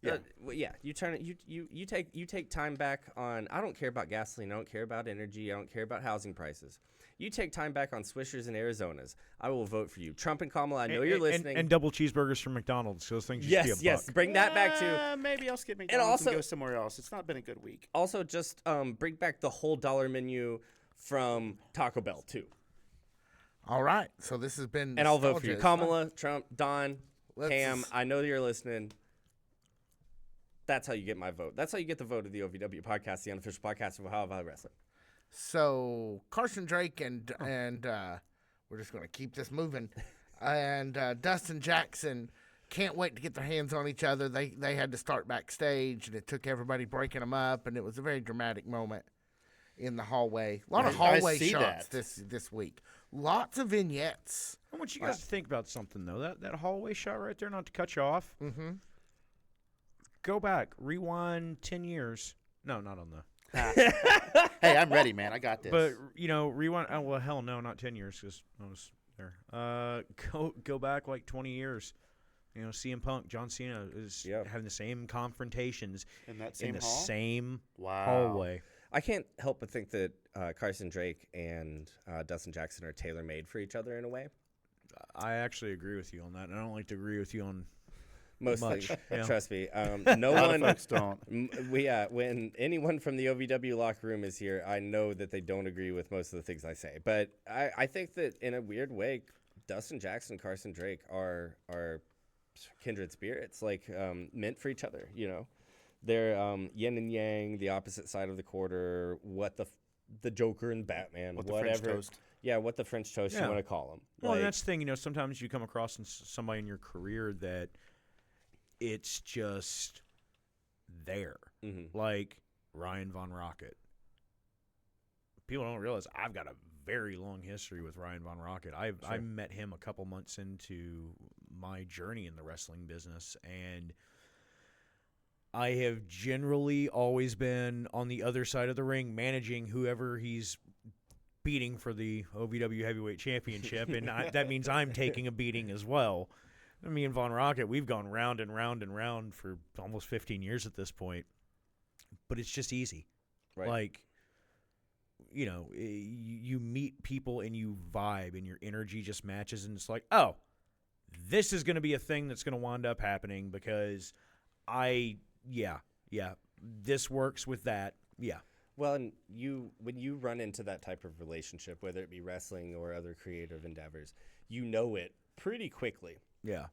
B: Yeah.
A: Yeah. You turn it. You take time back on. I don't care about gasoline. I don't care about energy. I don't care about housing prices. You take time back on Swishers and Arizonas. I will vote for you. Trump and Kamala. I know you're listening.
C: And double cheeseburgers from McDonald's. Those things used to be a
A: yes.
C: buck.
A: Bring that back to.
B: Maybe I'll skip McDonald's
A: also-
B: and go somewhere else. It's not been a good week.
A: Also, just bring back the whole dollar menu from Taco Bell too.
D: All right. So this has been.
A: And I'll vote for you.
D: nostalgia.
A: Kamala, Trump, Don,
D: Let's
A: Cam,
D: just-
A: I know that you're listening. That's how you get my vote. That's how you get the vote of the OVW podcast, the unofficial podcast of Ohio Valley Wrestling.
D: So Carson Drake and we're just going to keep this moving. And Dustin Jackson can't wait to get their hands on each other. They had to start backstage, and it took everybody breaking them up, and it was a very dramatic moment in the hallway. A lot of
B: I
D: hallway
B: see
D: shots
B: that.
D: this week. Lots of vignettes.
C: I want you guys to think about something, though. That hallway shot right there, not to cut you off.
D: Mm-hmm.
C: Go back. Rewind 10 years. No, not on the...
B: Hey, I'm ready, man. I got this.
C: But, rewind... Oh, well, hell no, not 10 years because I was there. Go back like 20 years. CM Punk, John Cena is having the same confrontations
B: in that same
C: in the
B: hall?
C: same
B: Wow.
C: hallway.
A: I can't help but think that Carson Drake and Dustin Jackson are tailor-made for each other in a way.
C: I actually agree with you on that, and I don't like to agree with you on
A: Most
C: much.
A: things,
C: Yeah.
A: trust me.
B: A
A: No
B: lot
A: one,
B: of folks don't.
A: when anyone from the OVW locker room is here, I know that they don't agree with most of the things I say. But I think that in a weird way, Dustin Jackson and Carson Drake are kindred spirits, like meant for each other. They're yin and yang, the opposite side of the quarter. What the Joker and Batman,
B: What the
A: whatever.
B: French toast.
A: Yeah, what the French toast you
C: Yeah.
A: want to call them.
C: Well, and that's the thing, sometimes you come across somebody in your career that it's just there.
A: Mm-hmm.
C: Like Ryan Von Rocket. People don't realize I've got a very long history with Ryan Von Rocket. I met him a couple months into my journey in the wrestling business, and I have generally always been on the other side of the ring managing whoever he's beating for the OVW Heavyweight Championship, and that means I'm taking a beating as well. Me and Von Rocket, we've gone round and round and round for almost 15 years at this point, but it's just easy.
A: Right.
C: Like, you meet people and you vibe and your energy just matches, and it's like, oh, this is going to be a thing that's going to wind up happening because this works with that. Yeah.
A: Well, and when you run into that type of relationship, whether it be wrestling or other creative endeavors, you know it pretty quickly.
C: Yeah.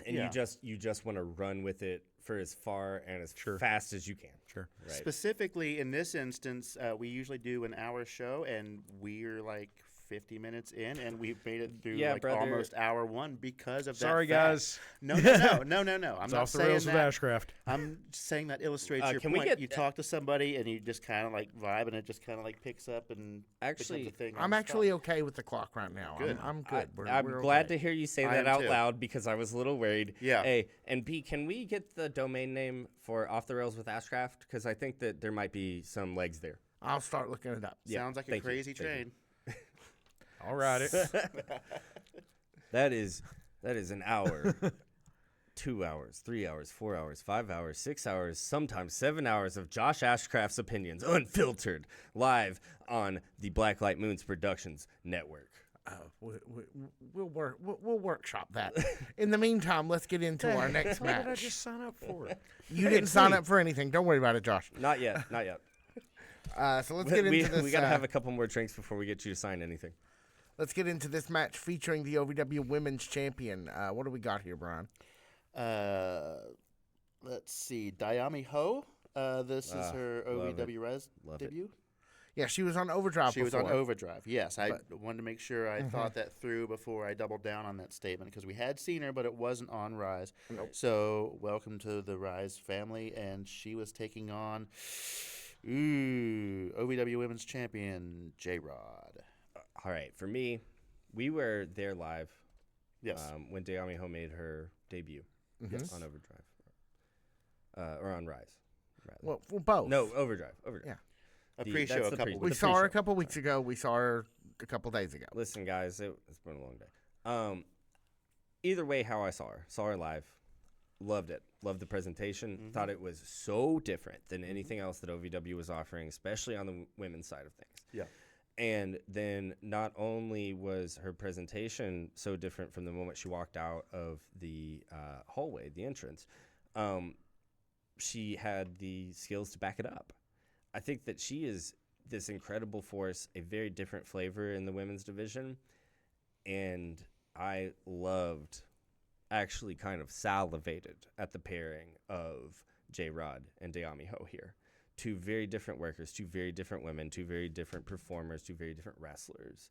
A: and you just want to run with it for as far and as fast as you can.
C: Sure.
A: Right.
B: Specifically in this instance, we usually do an hour show, and we're like 50 minutes in, and we've made it through almost hour one because of that.
C: Sorry, guys.
B: No. I'm
C: It's
B: not
C: off the
B: saying
C: rails with
B: that.
C: Ashcraft.
B: I'm saying that illustrates your
A: can we
B: point.
A: get
B: You talk to somebody, and you just kind of like vibe, and it just kind of like picks up and
A: Actually,
B: becomes a thing.
D: I'm actually okay with the clock right now.
B: Good.
D: I'm good.
A: I'm
D: We're
A: glad
D: okay.
A: to hear you say
B: I
A: that
B: am
A: out
B: too.
A: loud because I was a little worried.
B: Yeah.
A: A, and B, can we get the domain name for Off the Rails with Ashcraft? Because I think that there might be some legs there.
D: I'll start looking it up.
B: Sounds like a
A: thank you,
B: crazy
A: thank you.
B: train.
C: I'll ride it.
A: That is an hour, 2 hours, 3 hours, 4 hours, 5 hours, 6 hours, sometimes 7 hours of Josh Ashcraft's opinions, unfiltered, live on the Blacklight Moons Productions Network.
D: We'll workshop that. In the meantime, let's get into our next
C: What did I
D: match.
C: just sign up for?
D: You didn't sign up for anything. Don't worry about it, Josh.
A: Not yet, not yet.
D: So let's get into this.
A: We gotta have a couple more drinks before we get you to sign anything.
D: Let's get into this match featuring the OVW Women's Champion. What do we got here, Brian?
B: Let's see. Dayami Ho. This is her OVW Res
A: Love
B: debut.
D: Yeah, she was on Overdrive
B: She was
D: before.
B: on Overdrive. Yes, I
D: But-
B: wanted to make sure I thought that through before I doubled down on that statement because we had seen her, but it wasn't on Rise.
D: Nope.
B: So welcome to the Rise family, and she was taking on OVW Women's Champion J-Rod.
A: All right, for me, we were there live.
B: Yes.
A: When Dayami Ho made her debut
D: Mhm.
A: on Overdrive, or on Rise. Rather.
D: Well, both.
A: No, Overdrive.
D: Yeah.
B: A
A: the-
B: pre-show
A: that's
B: a
A: the
B: couple
A: pre-
D: We
B: weeks.
D: saw her a couple weeks ago. We saw her a couple days ago.
A: Listen, guys, it's been a long day. Either way, how I saw her live, loved it. Loved the presentation. Thought it was so different than anything else that OVW was offering, especially on the women's side of things.
B: Yeah.
A: And then not only was her presentation so different from the moment she walked out of the hallway, the entrance, she had the skills to back it up. I think that she is this incredible force, a very different flavor in the women's division. And I loved, actually kind of salivated at the pairing of J-Rod and Dayami Ho here. Two very different workers, two very different women, two very different performers, two very different wrestlers.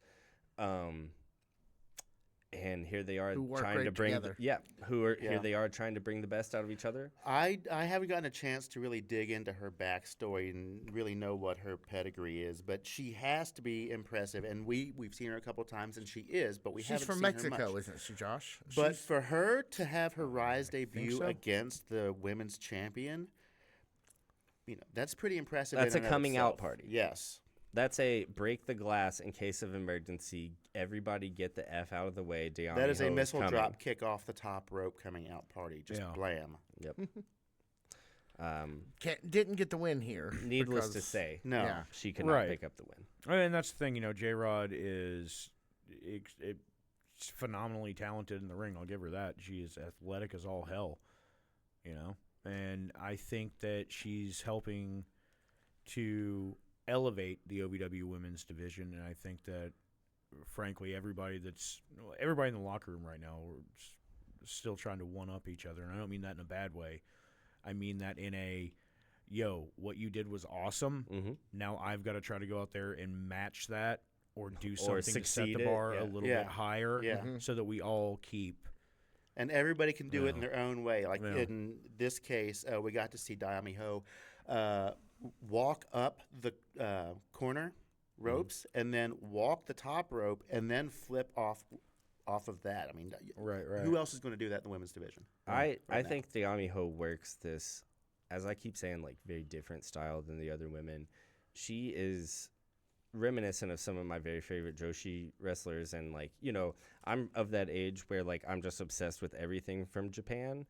A: And here they are
D: Who work
A: trying
D: great
A: to bring
D: together.
A: here they are trying to bring the best out of each other.
B: I haven't gotten a chance to really dig into her backstory and really know what her pedigree is, but she has to be impressive. And we've seen her a couple times, and she is, but we
D: She's
B: haven't
D: from
B: seen
D: Mexico,
B: her much.
D: isn't she, Josh?
B: But
D: She's-
B: for her to have her Rise debut
C: so.
B: against the women's champion, that's pretty impressive.
A: That's
B: in
A: a
B: and of
A: coming out
B: itself.
A: party.
B: Yes.
A: That's a break the glass in case of emergency. Everybody get the F out of the way. Dayami
B: That is a
A: Ho
B: missile
A: coming.
B: drop kick off the top rope coming out party. Just
C: Yeah.
B: blam.
A: Yep.
D: didn't get the win here.
A: Needless to
D: because-
A: say,
B: No.
D: Yeah.
A: she could not
C: Right.
A: pick up the win.
C: And that's the thing, J-Rod is phenomenally talented in the ring. I'll give her that. She is athletic as all hell, And I think that she's helping to elevate the OVW women's division, and I think that, frankly, everybody in the locker room right now are still trying to one-up each other, and I don't mean that in a bad way. I mean that in a, what you did was awesome.
A: Mm-hmm.
C: Now I've got to try to go out there and match that or do
A: Or
C: something to set
A: succeed
C: the
A: it,
C: bar
A: yeah.
C: a little
B: Yeah.
C: bit higher
B: Yeah.
C: so that we all keep.
B: And everybody can do it in
C: Yeah.
B: their own way. Like
C: Yeah.
B: in this case, we got to see Dayami Ho walk up the corner ropes and then walk the top rope and then flip off of that. I mean,
C: Right.
B: who else is going to do that in the women's division?
A: I
B: now.
A: think Dayami Ho works this, as I keep saying, like very different style than the other women. She is reminiscent of some of my very favorite Joshi wrestlers, and I'm of that age where I'm just obsessed with everything from Japan,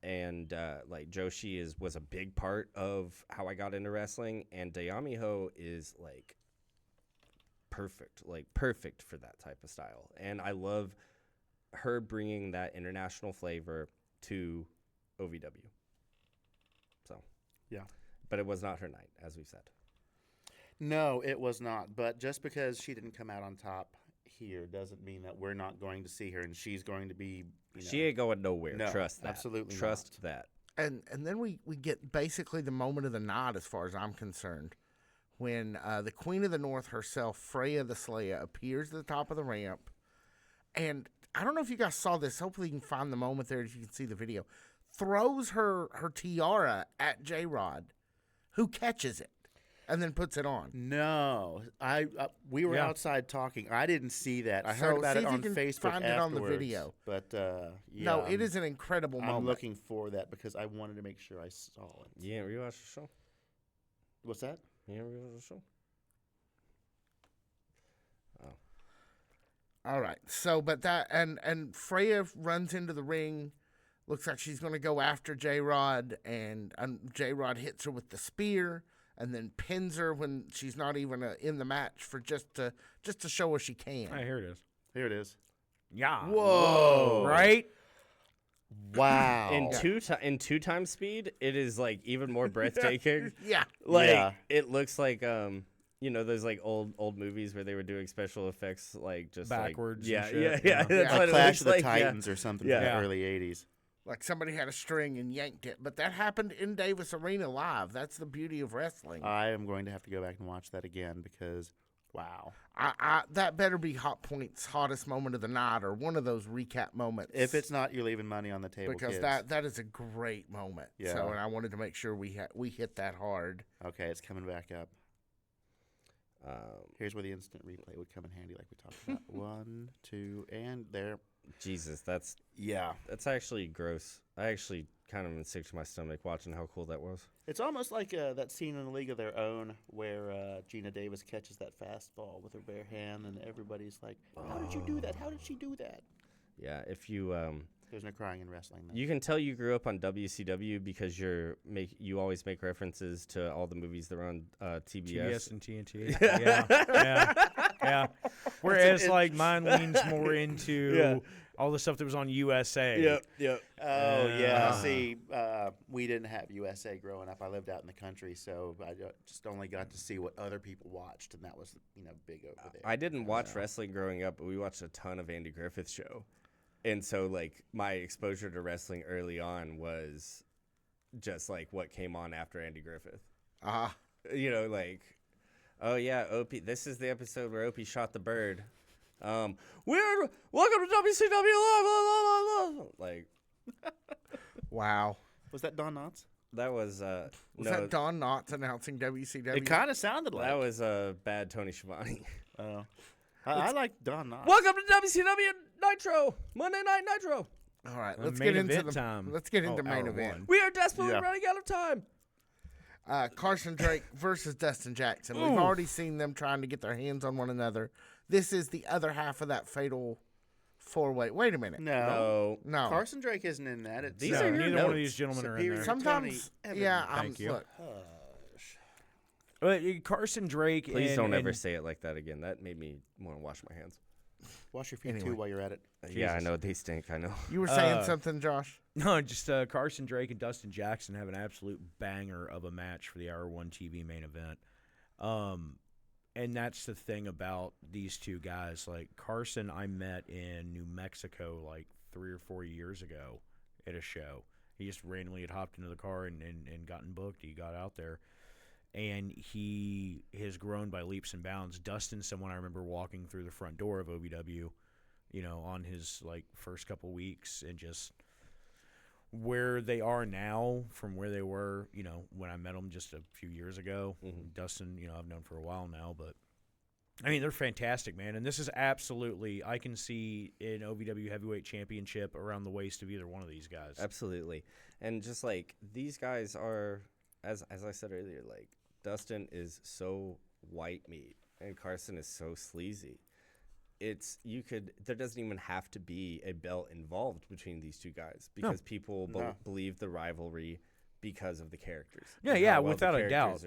A: and Joshi was a big part of how I got into wrestling, and Dayami Ho is perfect for that type of style, and I love her bringing that international flavor to OVW. So
B: Yeah.
A: but it was not her night, as we've said.
B: No, it was not. But just because she didn't come out on top here doesn't mean that we're not going to see her and she's going to be.
A: She ain't going nowhere.
B: No,
A: Trust that.
B: absolutely
A: Trust that.
D: And then we get basically the moment of the night, as far as I'm concerned, when the Queen of the North herself, Freya the Slayer, appears at the top of the ramp. And I don't know if you guys saw this. Hopefully you can find the moment there if you can see the video. Throws her tiara at J-Rod, who catches it and then puts it on.
B: No, we were outside talking. I didn't see that. I heard about
D: see
B: it
D: if you
B: on
D: can
B: Facebook
D: find it on the
B: afterwards,
D: video.
B: But
D: No, it is an incredible moment.
B: I'm looking for that because I wanted to make sure I saw it.
A: You didn't rewatch the show?
B: What's that?
A: You didn't rewatch the show?
D: All right. So, but that and Freya runs into the ring. Looks like she's going to go after J-Rod, and J-Rod hits her with the spear, and then pins her when she's not even in the match for just to show her she can.
C: Hey, here it is.
B: Here it is.
C: Yeah.
B: Whoa!
C: Right?
B: Wow!
A: In two times speed, it is like even more breathtaking.
D: Yeah.
A: Like it looks like those like old movies where they were doing special effects like just
C: backwards.
A: Like,
C: and
A: yeah.
C: shit,
A: That's
B: like
A: what it
B: Clash
A: looks
B: of the
A: like,
B: Titans or something from the early '80s.
D: Like somebody had a string and yanked it, but that happened in Davis Arena live. That's the beauty of wrestling.
B: I am going to have to go back and watch that again because, wow.
D: That better be Hotpoint's hottest moment of the night or one of those recap moments.
B: If it's not, you're leaving money on the table,
D: because
B: kids.
D: that is a great moment.
B: Yeah.
D: So, and I wanted to make sure we hit that hard.
B: Okay, it's coming back up. Here's where the instant replay would come in handy, like we talked about. 1, 2, and there.
A: Jesus, that's actually gross. I actually kind of been sick to my stomach watching how cool that was.
B: It's almost like that scene in A League of Their Own where Gina Davis catches that fastball with her bare hand, and everybody's like, "How did you do that? How did she do that?"
A: Yeah, if you
B: there's no crying in wrestling. Then.
A: You can tell you grew up on WCW because you always make references to all the movies that were on TBS.
C: TBS and TNT. yeah. Whereas like mine leans more into all the stuff that was on USA.
A: Yep.
B: Oh yeah. See, we didn't have USA growing up. I lived out in the country, so I just only got to see what other people watched, and that was big over there.
A: I didn't watch wrestling growing up, but we watched a ton of Andy Griffith's show. And so, like, my exposure to wrestling early on was just, like, what came on after Andy Griffith. Like, oh, yeah, Opie, this is the episode where Opie shot the bird. Welcome to WCW Live, like.
D: Wow.
B: Was that Don Knotts?
A: That was,
D: Was that Don Knotts announcing WCW?
B: It kind of sounded like.
A: That was bad Tony Schiavone.
B: Oh. I like Don Knotts.
A: Welcome to WCW Nitro, Monday Night Nitro.
D: All right, let's get into
C: time.
D: Let's get into main event.
A: We are desperately running out of time.
D: Carson Drake versus Dustin Jackson. We've already seen them trying to get their hands on one another. This is the other half of that fatal four-way. Wait a minute.
B: No.
D: No.
B: Carson Drake isn't in that. It's,
A: These are your
C: neither
A: notes.
C: one of these gentlemen are in there.
D: Sometimes,
C: Thank you.
D: Look,
C: But Carson Drake.
A: Please don't ever say it like that again. That made me want to wash my hands.
B: Wash your feet too while you're at it.
A: Yeah, I know. They stink. I know.
D: you were saying something, Josh?
C: No, just Carson Drake and Dustin Jackson have an absolute banger of a match for the Hour 1 TV main event. And that's the thing about these two guys. Like, Carson I met in New Mexico like 3 or 4 years ago at a show. He just randomly had hopped into the car and gotten booked. He got out there. And he has grown by leaps and bounds. Dustin's someone I remember walking through the front door of OVW, on his like first couple weeks, and just where they are now from where they were, when I met them just a few years ago. Mm-hmm. Dustin, I've known for a while now, but I mean, they're fantastic, man. And this is absolutely, I can see an OVW Heavyweight Championship around the waist of either one of these guys.
A: Absolutely. And just like these guys are, as I said earlier, like, Dustin is so white meat and Carson is so sleazy. There doesn't even have to be a belt involved between these two guys because people believe the rivalry because of the characters.
C: Yeah, without a doubt.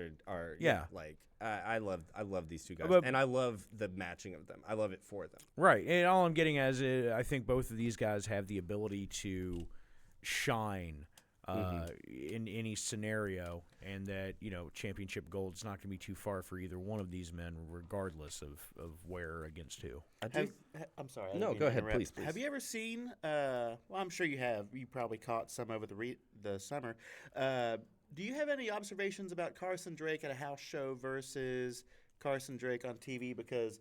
A: I love these two guys, and I love the matching of them. I love it for them.
C: Right, and all I'm getting at is I think both of these guys have the ability to shine in any scenario, and that championship gold is not going to be too far for either one of these men, regardless of where against who.
B: I'm sorry. I didn't
A: No,
B: mean
A: go
B: to
A: ahead,
B: interrupt.
A: please.
B: Have you ever seen? Well, I'm sure you have. You probably caught some over the summer. Do you have any observations about Carson Drake at a house show versus Carson Drake on TV? Because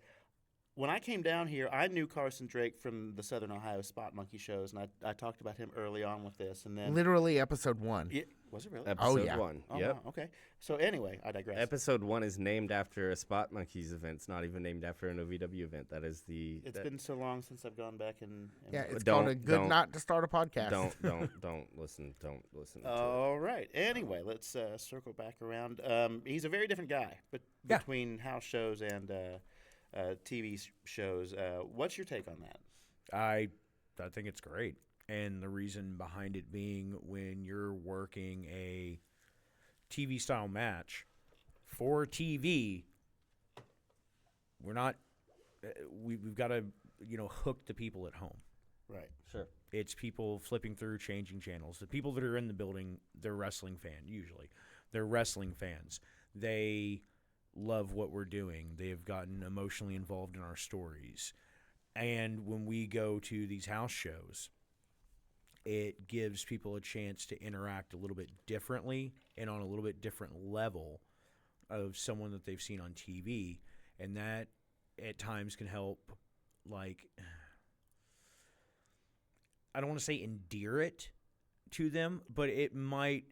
B: when I came down here, I knew Carson Drake from the Southern Ohio Spot Monkey shows, and I talked about him early on with this, and then
D: Literally episode 1.
B: was it really?
A: Episode
D: yeah.
A: 1.
B: Oh,
A: Yep.
B: wow, okay. So anyway, I digress.
A: Episode 1 is named after a Spot Monkeys event. It's not even named after an OVW event. That is the.
B: It's been so long since I've gone back and
D: Yeah, it's
A: Don't-
D: called a good
A: don't-
D: not to start a podcast.
A: Don't listen. Don't listen. to it.
B: All right. Anyway, let's circle back around. He's a very different guy, but
C: Yeah.
B: between house shows and TV shows. What's your take on that?
C: I think it's great, and the reason behind it being when you're working a TV style match for TV, we're not. We've got to hook the people at home.
B: Right.
A: Sure.
C: It's people flipping through, changing channels. The people that are in the building, they're wrestling fans usually. They're wrestling fans. They love what we're doing. They have gotten emotionally involved in our stories. And when we go to these house shows, it gives people a chance to interact a little bit differently and on a little bit different level of someone that they've seen on TV. And that at times can help, like, I don't want to say endear it to them, but it might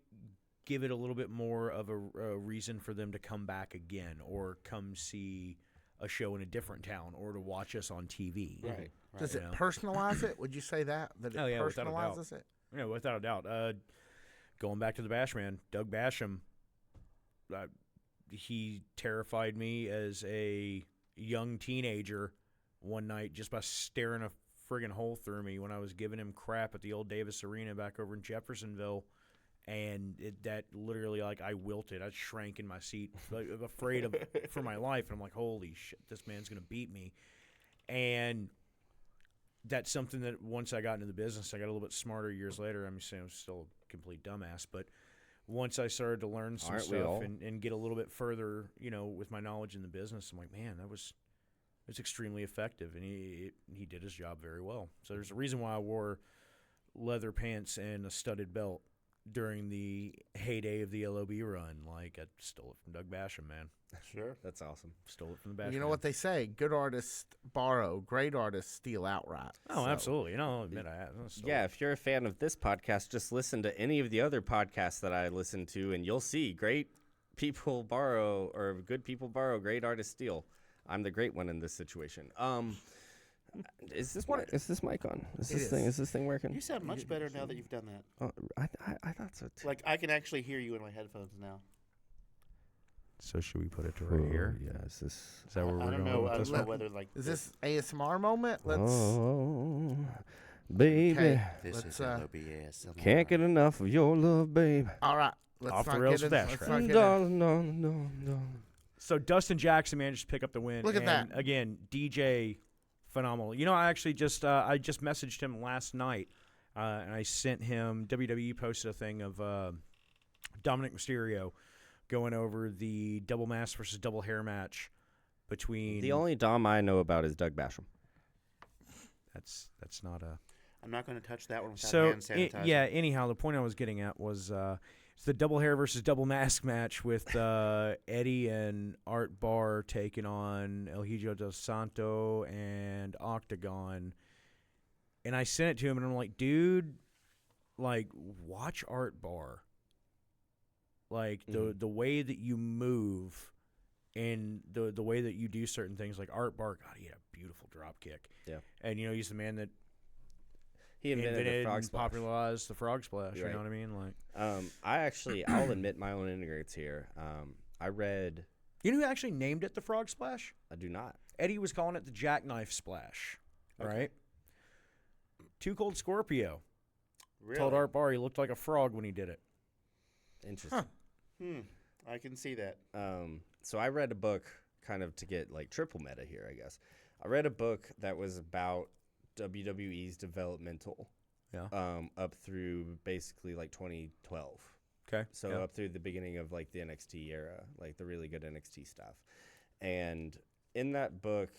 C: give it a little bit more of a reason for them to come back again or come see a show in a different town or to watch us on TV.
B: Right.
D: Does it personalize it? Would you say that it
C: Oh, yeah, without a doubt.
D: personalizes it?
C: Yeah, without a doubt. Going back to the Bashman, Doug Basham, he terrified me as a young teenager one night just by staring a friggin' hole through me when I was giving him crap at the old Davis Arena back over in Jeffersonville. And that literally, like, I wilted. I shrank in my seat, like, afraid for my life. And I'm like, holy shit, this man's going to beat me. And that's something that once I got into the business, I got a little bit smarter years later. I'm saying I'm still a complete dumbass. But once I started to learn some stuff and get a little bit further, with my knowledge in the business, I'm like, man, it's extremely effective. And he did his job very well. So there's a reason why I wore leather pants and a studded belt during the heyday of the LOB run. Like, I stole it from Doug Basham, man.
B: Sure.
A: That's awesome.
C: Stole it from the Basham.
D: You know what they say? Good artists borrow, great artists steal outright.
C: Oh,
D: So,
C: absolutely. I'll admit I stole
A: Yeah,
C: it.
A: if you're a fan of this podcast, just listen to any of the other podcasts that I listen to, and you'll see great people borrow, or good people borrow, great artists steal. I'm the great one in this situation. Is this mic on? Is this thing working?
B: You sound much better now that you've done that.
A: Oh, I thought so too.
B: Like, I can actually hear you in my headphones now.
C: So should we put it to right here?
A: Yeah, is
C: that where we're
B: I don't
C: going
B: know.
C: with
B: I
C: this
B: don't know
C: one?
B: whether, like,
D: Is this ASMR moment? Let's.
A: Oh, baby,
D: Okay.
B: this
D: let's,
B: is LOBS.
A: can't get enough of your love, babe.
D: All right. Let's
C: Off the
D: not
C: rails
D: get
C: with
D: in-
C: that
D: let's
C: track.
D: not get in-
A: No.
C: So Dustin Jackson managed to pick up the win.
D: Look at
C: and
D: that.
C: Again, DJ, phenomenal. I actually just messaged him last night, and I sent him. WWE posted a thing of Dominic Mysterio going over the double mask versus double hair match between.
A: The only Dom I know about is Doug Basham.
C: That's not a.
B: I'm not going to touch that one without
C: So
B: hand sanitizer.
C: anyhow, the point I was getting at was it's the double hair versus double mask match with Eddie and Art Barr taking on El Hijo del Santo and Octagon. And I sent it to him, and I'm like, dude, like, watch Art Barr. Like, the way that you move and the way that you do certain things, like Art Barr, God, he had a beautiful drop kick.
A: Yeah.
C: And, he's the man that
A: He invented the frog
C: and
A: splash.
C: popularized the frog splash. You
A: Right.
C: know what I mean? Like,
A: I'll admit my own ignorance here. I read.
C: you know who actually named it the frog splash?
A: I do not.
C: Eddie was calling it the jackknife splash. Right? Too Cold Scorpio
B: Really?
C: told Art Barr he looked like a frog when he did it.
A: Interesting.
B: I can see that.
A: So I read a book, kind of to get like triple meta here, I guess. I read a book that was about WWE's developmental up through basically like 2012.
E: Okay.
A: So up through the beginning of like the NXT era, like the really good NXT stuff. And in that book,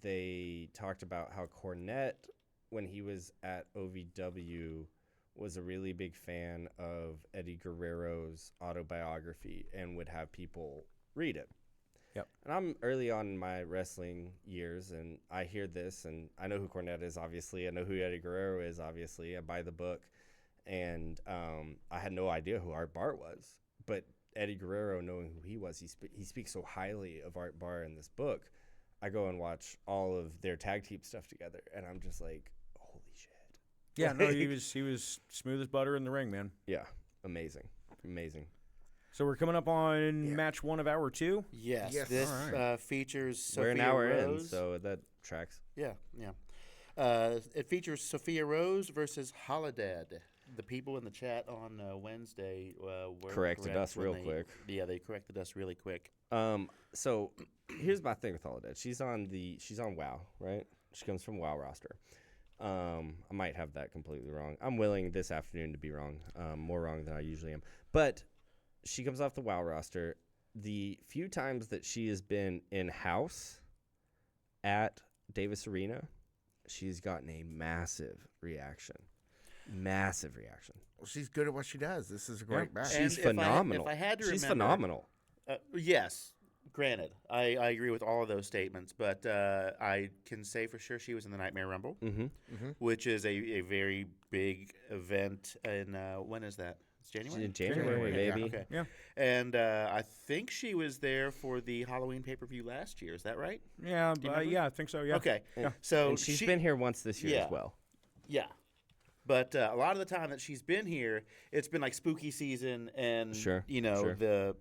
A: they talked about how Cornette, when he was at OVW, was a really big fan of Eddie Guerrero's autobiography and would have people read it.
E: Yep.
A: And I'm early on in my wrestling years, and I hear this, and I know who Cornette is, obviously. I know who Eddie Guerrero is, obviously. I buy the book. And I had no idea who Art Bart was. But Eddie Guerrero, knowing who he was, he speaks so highly of Art Bart in this book. I go and watch all of their tag team stuff together, and I'm just like, holy shit.
E: Yeah, no, he was smooth as butter in the ring, man.
A: Yeah, amazing.
E: So we're coming up on match 1 of hour 2.
B: Yes.
D: Yes.
B: This
E: All right.
B: features Sophia
A: We're an hour
B: Rose.
A: in, so that tracks.
B: Yeah. It features Sophia Rose versus Holiday. The people in the chat on Wednesday were
A: Corrected us
B: when
A: real
B: they-
A: quick.
B: Yeah, they corrected us really quick.
A: So here's my thing with Holiday. She's on WoW, right? She comes from WoW roster. I might have that completely wrong. I'm willing this afternoon to be wrong, more wrong than I usually am. But she comes off the WoW roster. The few times that she has been in-house at Davis Arena, she's gotten a massive reaction.
D: Well, she's good at what she does. This is a great match.
B: And
A: She's
B: if I-
A: phenomenal.
B: if I had to
A: She's
B: remember-
A: phenomenal.
B: Yes, granted, I agree with all of those statements, but I can say for sure she was in the Nightmare Rumble, which is a very big event. And when is that? It's January?
A: January, baby.
B: Okay.
E: Yeah.
B: And I think she was there for the Halloween pay-per-view last year. Is that right?
E: Yeah,
B: you remember?
E: I think so, yeah.
B: Okay.
E: Yeah.
B: So
A: And she's been here once this year
B: Yeah.
A: as well.
B: Yeah. But a lot of the time that she's been here, it's been like spooky season and,
A: Sure,
B: the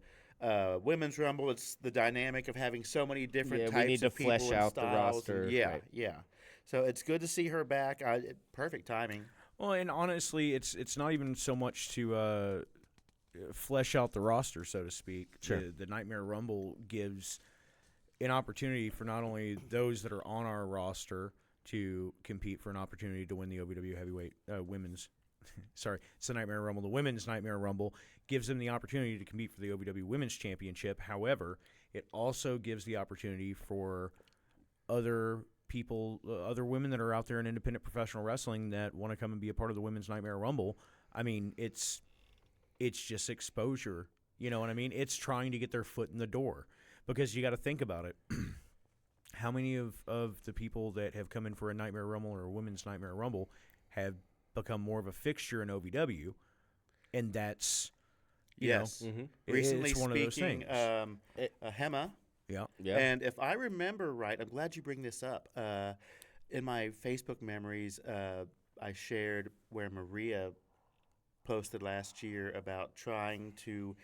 B: Women's Rumble. It's the dynamic of having so many different
A: Yeah,
B: types
A: we need to
B: of people
A: flesh
B: and
A: out the
B: styles.
A: roster,
B: Yeah,
A: right.
B: yeah. So it's good to see her back. Perfect timing.
E: Well, and honestly, it's not even so much to flesh out the roster, so to speak.
A: Sure.
E: The Nightmare Rumble gives an opportunity for not only those that are on our roster to compete for an opportunity to win the OVW heavyweight women's. Sorry, it's the Nightmare Rumble. The women's Nightmare Rumble gives them the opportunity to compete for the OVW Women's Championship. However, it also gives the opportunity for other people, other women that are out there in independent professional wrestling that want to come and be a part of the Women's Nightmare Rumble. I mean, it's just exposure. You know what I mean? It's trying to get their foot in the door, because you got to think about it. How many of the people that have come in for a Nightmare Rumble or a Women's Nightmare Rumble have become more of a fixture in OVW? And that's, you
B: Yes.
E: know,
B: Recently
E: it's one of those
B: speaking,
E: things.
B: Hema.
E: Yeah.
A: Yeah.
B: And if I remember right, I'm glad you bring this up. In my Facebook memories, I shared where Maria posted last year about trying to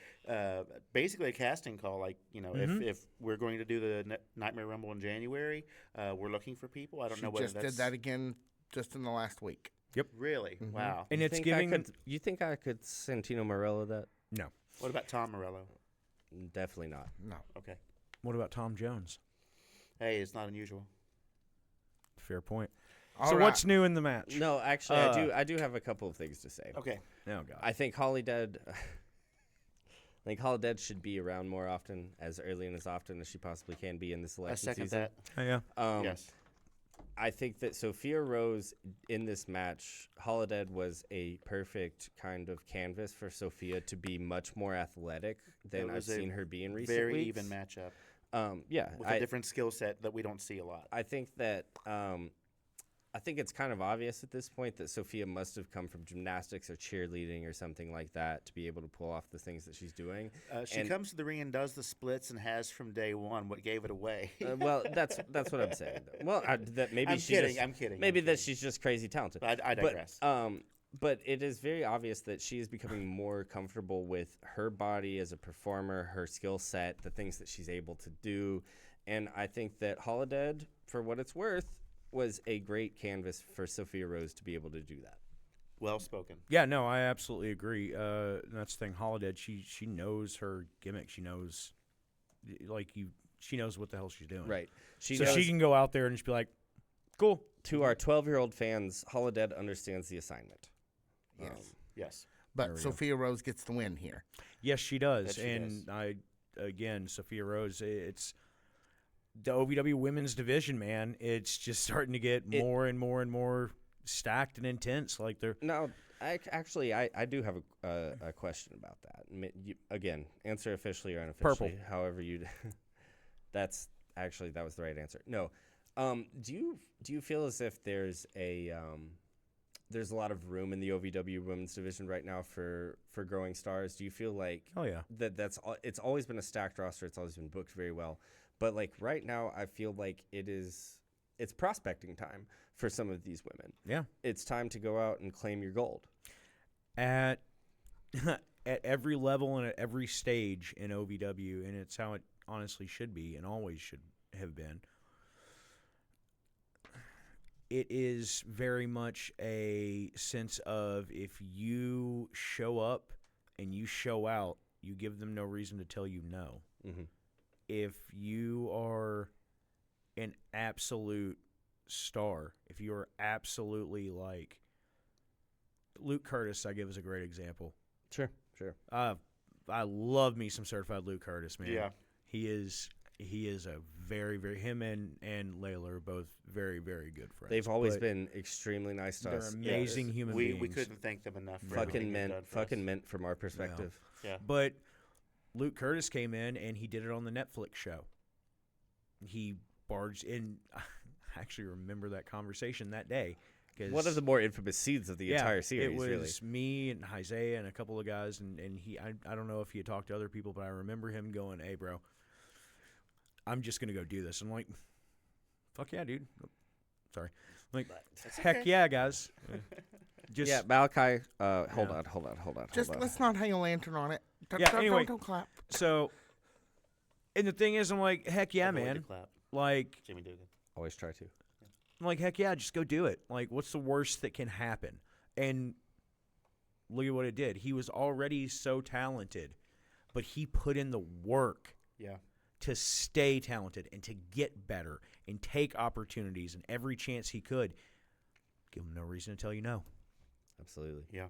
B: basically a casting call, like, if we're going to do the Nightmare Rumble in January, we're looking for people. I don't
D: She
B: know whether
D: just
B: that's
D: did that again just in the last week.
B: really wow.
E: And it's
A: think
E: giving
A: you think I could Santino Morello that?
E: no.
B: What about Tom Morello?
A: Definitely not.
D: No.
B: Okay,
E: What about Tom Jones?
B: hey, it's not unusual.
E: Fair point.
D: All
E: So
D: right.
E: what's new in the match?
A: No, actually, I do have a couple of things to say.
B: Okay,
E: Oh God.
A: I think Holiday should be around more often, as early and as often as she possibly can be in this
B: I
A: election
B: second
A: season.
B: that.
E: Oh, yeah.
B: Yes.
A: I think that Sophia Rose in this match, Holiday was a perfect kind of canvas for Sophia to be much more athletic than
B: It
A: I've
B: was a
A: seen her be in recent
B: Very
A: weeks.
B: even matchup
A: Yeah,
B: with a different skill set that we don't see a lot.
A: I think that I think it's kind of obvious at this point that Sophia must have come from gymnastics or cheerleading or something like that to be able to pull off the things that she's doing.
B: She
A: And-
B: comes to the ring and does the splits and has from day one. What gave it away?
A: Well, that's what I'm saying. Well, that maybe
B: I'm
A: she
B: kidding.
A: just-
B: I'm kidding.
A: Maybe
B: I'm
A: that
B: kidding.
A: she's just crazy talented.
B: I digress.
A: But it is very obvious that she is becoming more comfortable with her body as a performer, her skill set, the things that she's able to do, and I think that Holiday, for what it's worth, was a great canvas for Sophia Rose to be able to do that.
B: Well spoken.
E: Yeah, no, I absolutely agree. That's the thing. Holiday, she knows her gimmick. She knows, she knows what the hell she's doing.
A: Right.
E: So she can go out there and just be like, Cool.
A: To our 12-year-old fans, Holodead understands the assignment.
D: Yes.
B: Yes.
D: But
E: we go.
D: Sophia Rose gets the win here.
E: Yes, she does.
B: Yes, she
E: and
B: does.
E: Sophia Rose, it's the OVW women's division, man. It's just starting to get more and more and more stacked and intense. Like they're
A: Now, I do have a question about that. Again, answer officially or unofficially.
E: Purple.
A: However you. That was the right answer. No. Do you feel as if there's a lot of room in the OVW women's division right now for growing stars? Do you feel like it's always been a stacked roster, it's always been booked very well, but like right now I feel like it's prospecting time for some of these women.
E: Yeah.
A: It's time to go out and claim your gold.
E: at at every level and at every stage in OVW, and it's how it honestly should be and always should have been. It is very much a sense of if you show up and you show out, you give them no reason to tell you no.
A: Mm-hmm.
E: If you are an absolute star, if you are absolutely like Luke Curtis, I give as a great example.
A: Sure.
E: I love me some certified Luke Curtis, man.
B: Yeah.
E: He is a very, very, him and Layla are both very, very good friends.
A: They've always
E: But
A: been extremely nice to
E: they're
A: us.
E: amazing human beings.
B: We couldn't thank them enough. For everything they've done for us.
A: Fucking mint from our perspective.
B: Yeah.
E: But Luke Curtis came in and he did it on the Netflix show. He barged in. I actually remember that conversation that day.
A: One of the more infamous scenes of the entire series,
E: it was
A: really.
E: me and Isaiah and a couple of guys, and I don't know if he had talked to other people, but I remember him going, "Hey, bro, I'm just going to go do this." I'm like, fuck yeah, dude. Oh, sorry. I'm like, heck yeah, guys. Just,
A: Yeah, Malachi, hold on.
D: Let's not hang a lantern on it.
E: Anyway.
D: Don't clap.
E: So, and the thing is, I'm like, heck yeah,
B: Avoid the
E: man.
B: clap.
E: Like,
B: Jimmy Dugan.
A: Always try to.
E: I'm like, heck yeah, just go do it. Like, what's the worst that can happen? And look at what it did. He was already so talented, but he put in the work
B: Yeah.
E: to stay talented and to get better and take opportunities and every chance he could. Give him no reason to tell you no.
A: Absolutely.
B: Yeah.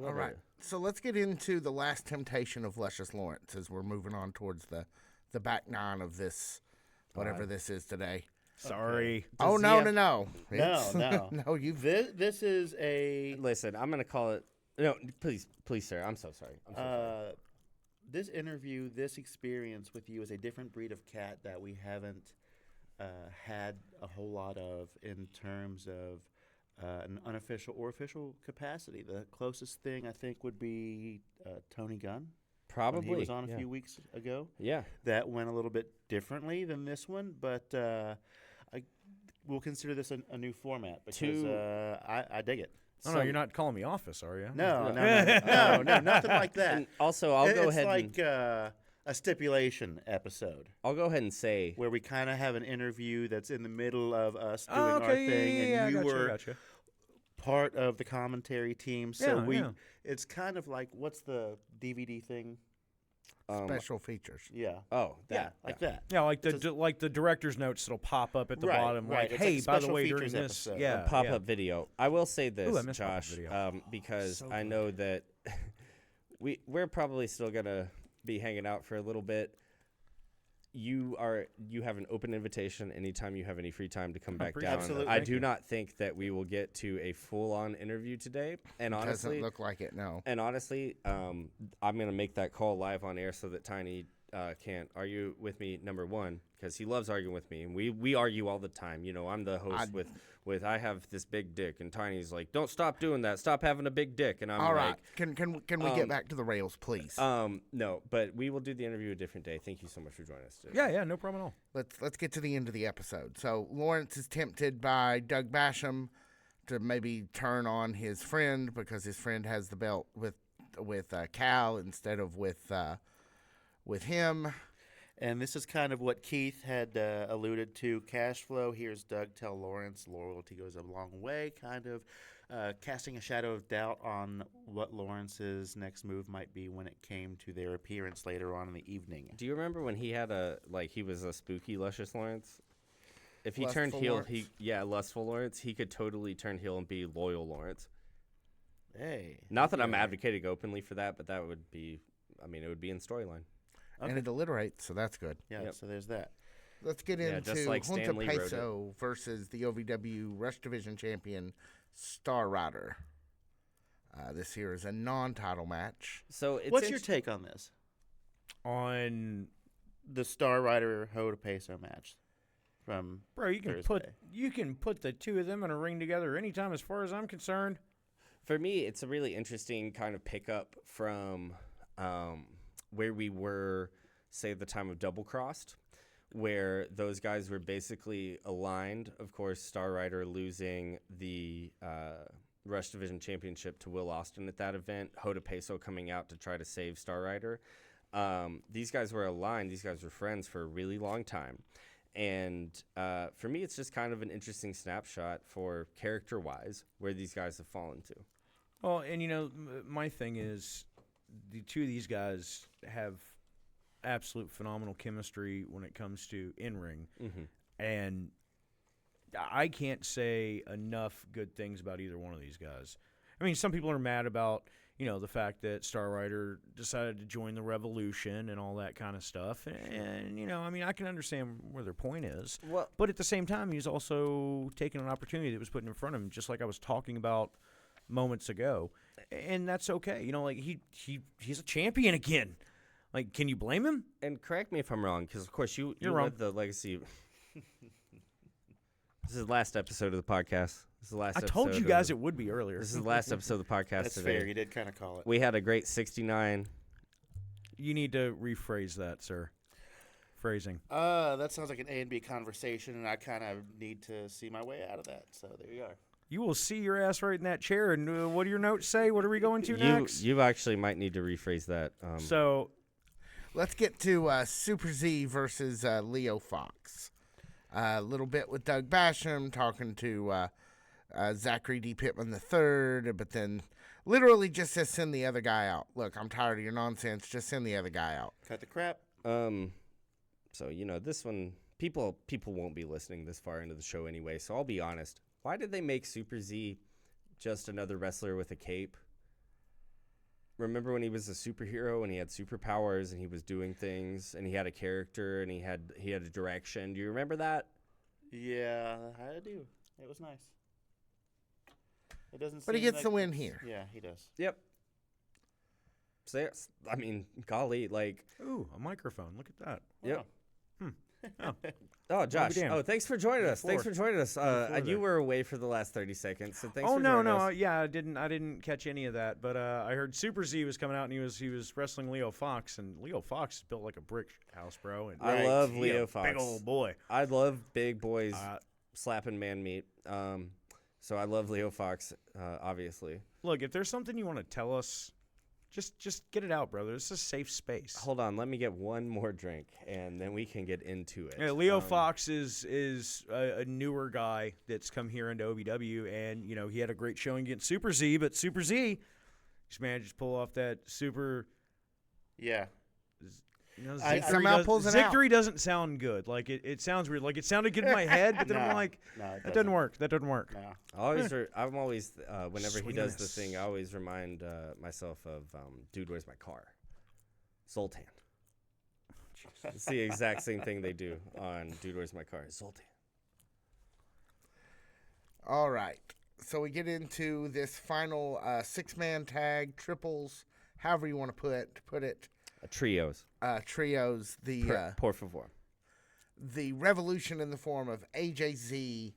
D: All right. So let's get into the last temptation of Luscious Lawrence as we're moving on towards the back nine of this, whatever this is today.
E: Sorry.
D: Oh,
B: Does
D: no.
B: he have-
D: No,
B: No.
D: no, you've.
B: This is a
A: Listen, I'm going to call it. No, please, sir. I'm so sorry.
B: this interview, this experience with you is a different breed of cat that we haven't had a whole lot of in terms of an unofficial or official capacity. The closest thing I think would be Tony Gunn.
A: Probably.
B: When he was on a
A: yeah.
B: few weeks ago.
A: Yeah.
B: That went a little bit differently than this one, but we'll consider this a new format because I dig it.
E: Oh, no, you're not calling me office, are you?
B: No, nothing like that.
A: And also, I'll go ahead
B: It's like a stipulation episode
A: I'll go ahead and say
B: where we kind of have an interview that's in the middle of us doing
E: Oh,
B: our
E: okay,
B: thing,
E: yeah,
B: and you
E: gotcha,
B: were
E: gotcha.
B: part of the commentary team. So
E: Yeah, yeah.
B: it's kind of like, what's the DVD thing?
D: Special features.
B: Yeah.
A: oh,
B: Yeah,
A: that.
B: like that.
E: Yeah, like
B: It's
E: like the director's notes that'll pop up at the
B: Right,
E: bottom.
B: right.
E: Like,
B: It's
E: hey,
B: like a
E: by the
B: special
E: way, during
B: features
E: this,
B: episode.
E: yeah,
A: Pop-up video. I will say this,
E: Ooh, I miss pop-up
A: Josh,
E: video.
A: because
D: So
A: I know that we're probably still gonna be hanging out for a little bit. You have an open invitation anytime you have any free time to come back
E: appreciate
A: down.
B: it. Absolutely.
A: I
E: Thank
A: do
E: you.
A: not think that we will get to a full-on interview today. And honestly,
D: Doesn't look like it. No.
A: I'm gonna make that call live on air so that Tiny can't argue with me. Number one, because he loves arguing with me, and we argue all the time. You know, I'm the host with I have this big dick, and Tiny's like, don't stop doing that. Stop having a big dick. And I'm
D: All
A: like,
D: right. Can we get back to the rails, please?
A: no, but we will do the interview a different day. Thank you so much for joining us today.
E: yeah, no problem at all.
D: Let's get to the end of the episode. So Lawrence is tempted by Doug Basham to maybe turn on his friend because his friend has the belt with Cal instead of with him.
B: And this is kind of what Keith had alluded to. Cash flow. Here's Doug tell Lawrence loyalty goes a long way, kind of casting a shadow of doubt on what Lawrence's next move might be when it came to their appearance later on in the evening.
A: Do you remember when he had he was a spooky Luscious Lawrence? If he
D: Lustful
A: turned heel,
D: Lawrence?
A: Lustful Lawrence, he could totally turn heel and be loyal Lawrence.
B: Hey.
A: Not that I'm advocating openly for that, but that would be, it would be in storyline.
D: And it alliterates, so that's good.
B: Yeah,
A: Yep.
B: so there's that.
D: Let's get
A: Yeah,
D: into
A: just like
D: Junta
A: Stan Lee wrote it.
D: Peso versus the OVW Rush Division champion Star Rider. This here is a non-title match.
A: So it's
B: What's your take on this?
E: On
B: The Star Rider Hoda Peso match from
E: bro, you can
B: Thursday.
E: put the two of them in a ring together anytime, as far as I'm concerned.
A: For me, it's a really interesting kind of pickup from where we were, say, at the time of Double Crossed, where those guys were basically aligned. Of course, Star Rider losing the Rush Division Championship to Will Austin at that event, Hoda Peso coming out to try to save Star Rider. These guys were aligned. These guys were friends for a really long time. And for me, it's just kind of an interesting snapshot for character-wise where these guys have fallen to.
E: Well, and my thing is, the two of these guys have absolute phenomenal chemistry when it comes to in-ring.
A: Mm-hmm.
E: And I can't say enough good things about either one of these guys. I mean, some people are mad about, the fact that Star Rider decided to join the Revolution and all that kind of stuff. And, I can understand where their point is.
A: Well,
E: But at the same time, he's also taking an opportunity that was put in front of him, just like I was talking about moments ago. And that's okay. He's a champion again. Like, can you blame him?
A: and correct me if I'm wrong, because, of course, you
E: You're wrong.
A: led the legacy. This is the last episode of the podcast. This is the last
E: I
A: episode
E: told you
A: of
E: guys
A: the-
E: it would be earlier.
A: This is the last episode of the podcast
B: That's
A: today.
B: fair. You did kind of call it.
A: We had a great 69.
E: You need to rephrase that, sir. Phrasing.
B: That sounds like an A and B conversation, and I kind of need to see my way out of that. So there you are.
E: You will see your ass right in that chair. And what do your notes say? What are we going to next?
A: You actually might need to rephrase that.
E: So,
D: Let's get to Super Z versus Leo Fox. A little bit with Doug Basham talking to Zachary D. Pittman III, but then literally just says send the other guy out. Look, I'm tired of your nonsense. Just send the other guy out.
B: Cut the crap.
A: So this one, people won't be listening this far into the show anyway. So I'll be honest. Why did they make Super Z just another wrestler with a cape? Remember when he was a superhero and he had superpowers and he was doing things and he had a character and he had a direction? Do you remember that?
B: Yeah, I do. It was nice. It doesn't.
D: But he
B: seem
D: gets
B: like
D: the win here.
B: Yeah, he does.
A: Yep. So, golly,
E: ooh, a microphone. Look at that.
A: yep.
B: Wow.
A: Oh, Josh.
E: damned.
A: Oh, thanks for joining us. Thanks for
E: Before.
A: joining us.
E: Before
A: You
E: that.
A: were away for the last 30 seconds, so thanks
E: Oh
A: for
E: no,
A: joining
E: no,
A: us.
E: yeah, I didn't catch any of that. But I heard Super Z was coming out and he was wrestling Leo Fox, and Leo Fox is built like a brick house, bro. And
A: I love
E: he
A: Leo
E: a
A: Fox.
E: big old boy.
A: I love big boys
E: Uh,
A: slapping man meat. So I love Leo Fox, obviously.
E: Look, if there's something you want to tell us, just get it out, brother. This is a safe space.
A: Hold on, let me get one more drink, and then we can get into it.
E: Yeah, Leo Fox is a newer guy that's come here into OVW, and he had a great showing against Super Z, but Super Z just managed to pull off that super.
B: Yeah.
D: somehow pulls it out.
E: Victory doesn't sound good. Like it sounds weird. Like it sounded good in my head, but then I'm
B: No,
E: like,
B: no, it
E: that doesn't work. That doesn't work.
B: No.
A: I'm always, whenever he does the
E: Sweetness.
A: thing, I always remind myself of Dude, Where's My Car? Zoltan. It's the exact same thing they do on Dude, Where's My Car? Zoltan.
D: All right. So we get into this final six-man tag, triples, however you want to put it.
A: Trios.
D: Trios.
A: Por favor.
D: The revolution in the form of AJZ,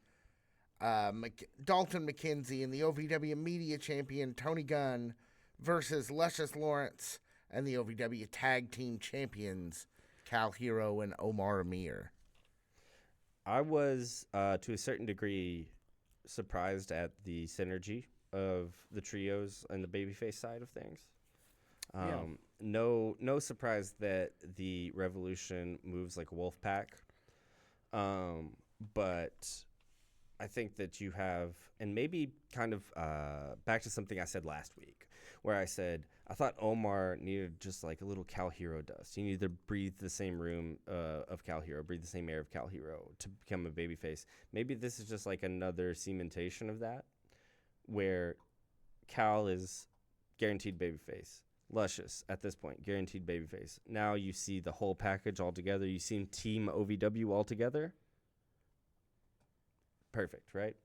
D: Dalton McKenzie, and the OVW Media Champion Tony Gunn versus Luscious Lawrence and the OVW Tag Team Champions Cal Hero and Omar Amir.
A: I was, to a certain degree, surprised at the synergy of the trios and the babyface side of things. No surprise that the Revolution moves like a wolf pack. But I think that you have, and maybe kind of back to something I said last week, where I said I thought Omar needed just like a little Cal Hero dust. He needed to breathe the same room of Cal Hero, breathe the same air of Cal Hero to become a babyface. Maybe this is just like another cementation of that, where Cal is guaranteed babyface. Luscious at this point, guaranteed babyface. Now you see the whole package all together. You see Team OVW all together. Perfect, right?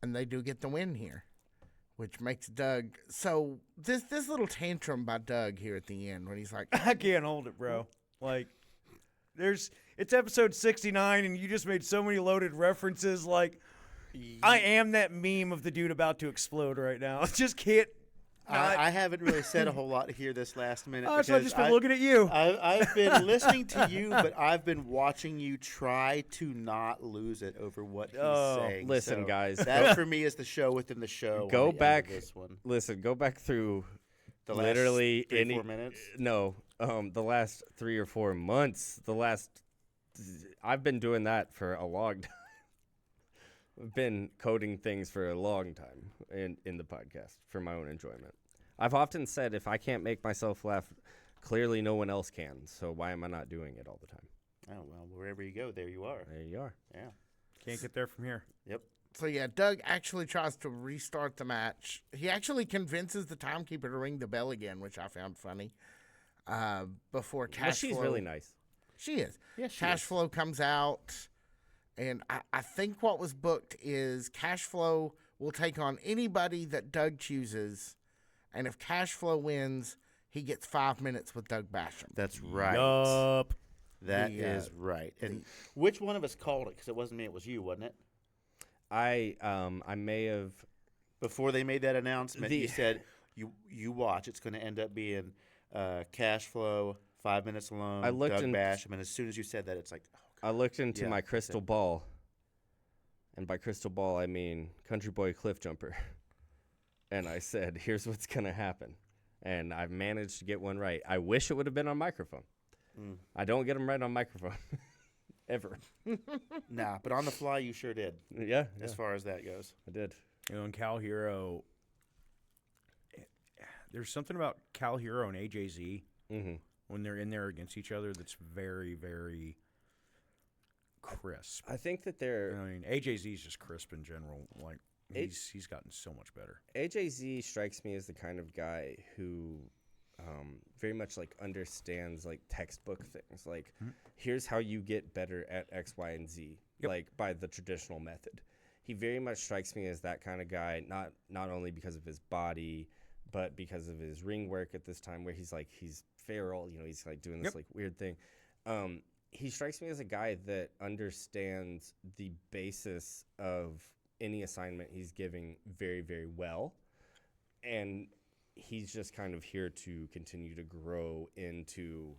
D: And they do get the win here, which makes Doug. So this little tantrum by Doug here at the end when he's like,
E: I can't hold it, bro. Like, it's episode 69, and you just made so many loaded references. Like, I am that meme of the dude about to explode right now. I just can't.
B: I haven't really said a whole lot here this last minute.
E: Oh, so I've just been looking at you.
B: I've been listening to you, but I've been watching you try to not lose it over what he's saying.
A: Listen,
B: so
A: guys.
B: That for me is the show within the show.
A: Go back.
B: This one.
A: Listen, go back through
B: The
A: literally
B: last 3-4 minutes.
A: No, the last 3 or 4 months. I've been doing that for a long time. I've been coding things for a long time in the podcast for my own enjoyment. I've often said if I can't make myself laugh, clearly no one else can. So why am I not doing it all the time?
B: Oh, well, wherever you go, there you are.
A: There you are.
B: Yeah.
E: Can't get there from here.
B: Yep.
D: so yeah, Doug actually tries to restart the match. He actually convinces the timekeeper to ring the bell again, which I found funny. Before Cash
A: She's
D: Flow.
A: really nice.
D: She is.
B: Yeah, she
D: Cash
B: is.
D: Flow comes out, and I think what was booked is Cash Flow will take on anybody that Doug chooses, and if Cash Flow wins, he gets 5 minutes with Doug Basham.
B: That's right.
E: Yup.
B: That is right. And which one of us called it? Because it wasn't me, it was you, wasn't it?
A: I may have.
B: Before they made that announcement, you said, you watch. It's going to end up being Cash Flow, 5 minutes alone,
A: I looked
B: Doug Basham. And as soon as you said that, it's like, oh, God.
A: I looked into
B: Yeah,
A: my
B: that's
A: crystal
B: it.
A: ball, and by crystal ball I mean country boy cliff jumper. And I said, here's what's going to happen. And I've managed to get one right. I wish it would have been on microphone. I don't get them right on microphone. Ever.
B: Nah, but on the fly, you sure did,
A: Yeah,
B: as far as that goes.
A: I did.
E: You know, in Cal Hero, there's something about Cal Hero and AJZ when they're in there against each other that's very, very crisp.
A: I think that
E: I mean, AJZ is just crisp in general. Like, he's gotten so much better.
A: AJZ strikes me as the kind of guy who very much like understands like textbook things. Like, here's how you get better at X, Y, and Z, like by the traditional method. He very much strikes me as that kind of guy, not only because of his body, but because of his ring work at this time, where he's feral, you know, he's like doing this like weird thing. He strikes me as a guy that understands the basis of any assignment he's giving very, very well. And he's just kind of here to continue to grow into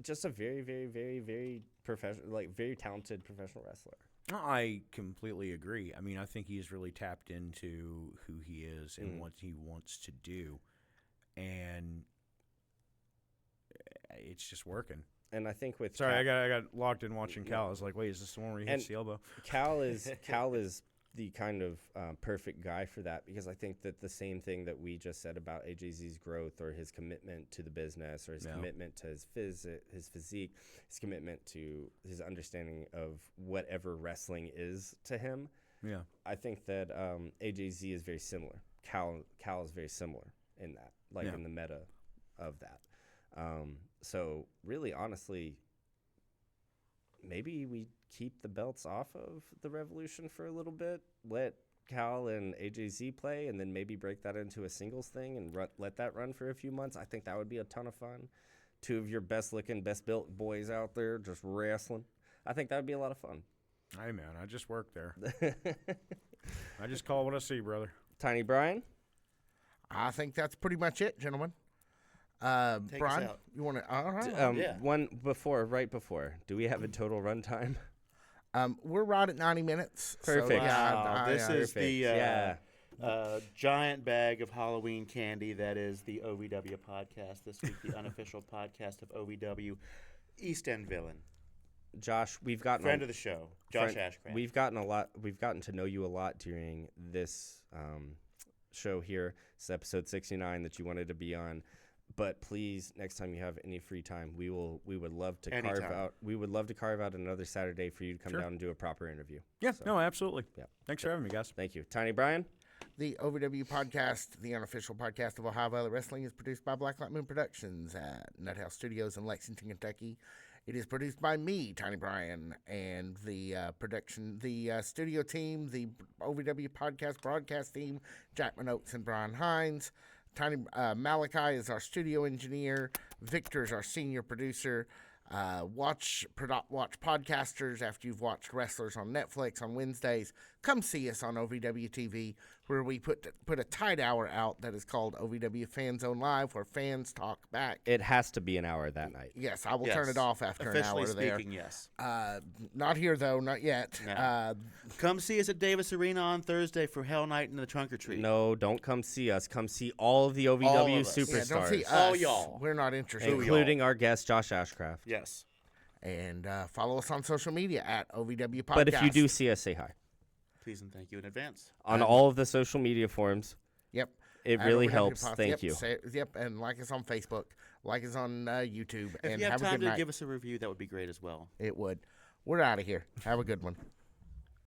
A: just a very, very, very, very professional, like very talented professional wrestler.
E: I completely agree. I mean, I think he's really tapped into who he is and what he wants to do. And it's just working.
A: And I think with
E: Sorry, I got locked in watching Cal. I was like, wait, is this the one where he hits the elbow?
A: Cal is the kind of perfect guy for that, because I think that the same thing that we just said about AJZ's growth or his commitment to the business or his commitment to his physique, his commitment to his understanding of whatever wrestling is to him.
E: Yeah.
A: I think that AJZ is very similar. Cal is very similar in that, like in the meta of that. So really, honestly, maybe we keep the belts off of the Revolution for a little bit, let Cal and AJZ play, and then maybe break that into a singles thing and let that run for a few months. I think that would be a ton of fun. Two of your best-looking, best-built boys out there just wrestling. I think that would be a lot of fun.
E: Hey, man, I just work there. I just call what I see, brother.
A: Tiny Brian?
D: I think that's pretty much it, gentlemen.
B: Take us
D: Brian,
B: out.
D: you want to? All right.
B: Yeah.
A: Right before. Do we have a total runtime?
D: We're right at 90 minutes.
A: Perfect.
D: So,
B: Wow, this is
A: Perfect.
B: the
A: yeah.
B: giant bag of Halloween candy that is the OVW podcast this week, the unofficial podcast of OVW East End Villain.
A: Josh, we've gotten
B: Friend of the show, Josh Ashcraft.
A: We've gotten to know you a lot during this show here. It's episode 69 that you wanted to be on. But please, next time you have any free time, we would love to carve out another Saturday for you to come down and do a proper interview.
E: Yeah, no, absolutely.
A: Yeah.
E: Thanks for having me, guys.
A: Thank you. Tiny Brian?
D: The OVW podcast, the unofficial podcast of Ohio Valley Wrestling, is produced by Blacklight Moon Productions at Nuthouse Studios in Lexington, Kentucky. It is produced by me, Tiny Brian, and the studio team, the OVW podcast broadcast team, Jackman Oates and Brian Hines. Malachi is our studio engineer. Victor is our senior producer. Watch podcasters after you've watched wrestlers on Netflix on Wednesdays. Come see us on OVW TV, where we put a tight hour out that is called OVW Fan Zone Live, where fans talk back.
A: It has to be an hour that night.
D: Yes, I will turn it off after an hour there.
B: Officially speaking, yes.
D: Not here, though, not yet.
B: No. Come see us at Davis Arena on Thursday for Hell Night and the Trunk or Treat.
A: No, don't come see us. Come see all of the OVW superstars.
D: Yeah, don't see us.
B: All y'all.
D: We're not interested.
A: Including our guest, Josh Ashcraft.
B: Yes.
D: And follow us on social media at OVW Podcast.
A: But if you do see us, say hi.
B: Please and thank you in advance.
A: On all of the social media forums.
D: Yep.
A: It really helps. Thank you.
D: And like us on Facebook. Like us on YouTube.
B: If
D: and
B: you have
D: a
B: time
D: good
B: to
D: night.
B: give us a review, that would be great as well.
D: It would. We're out of here. Have a good one.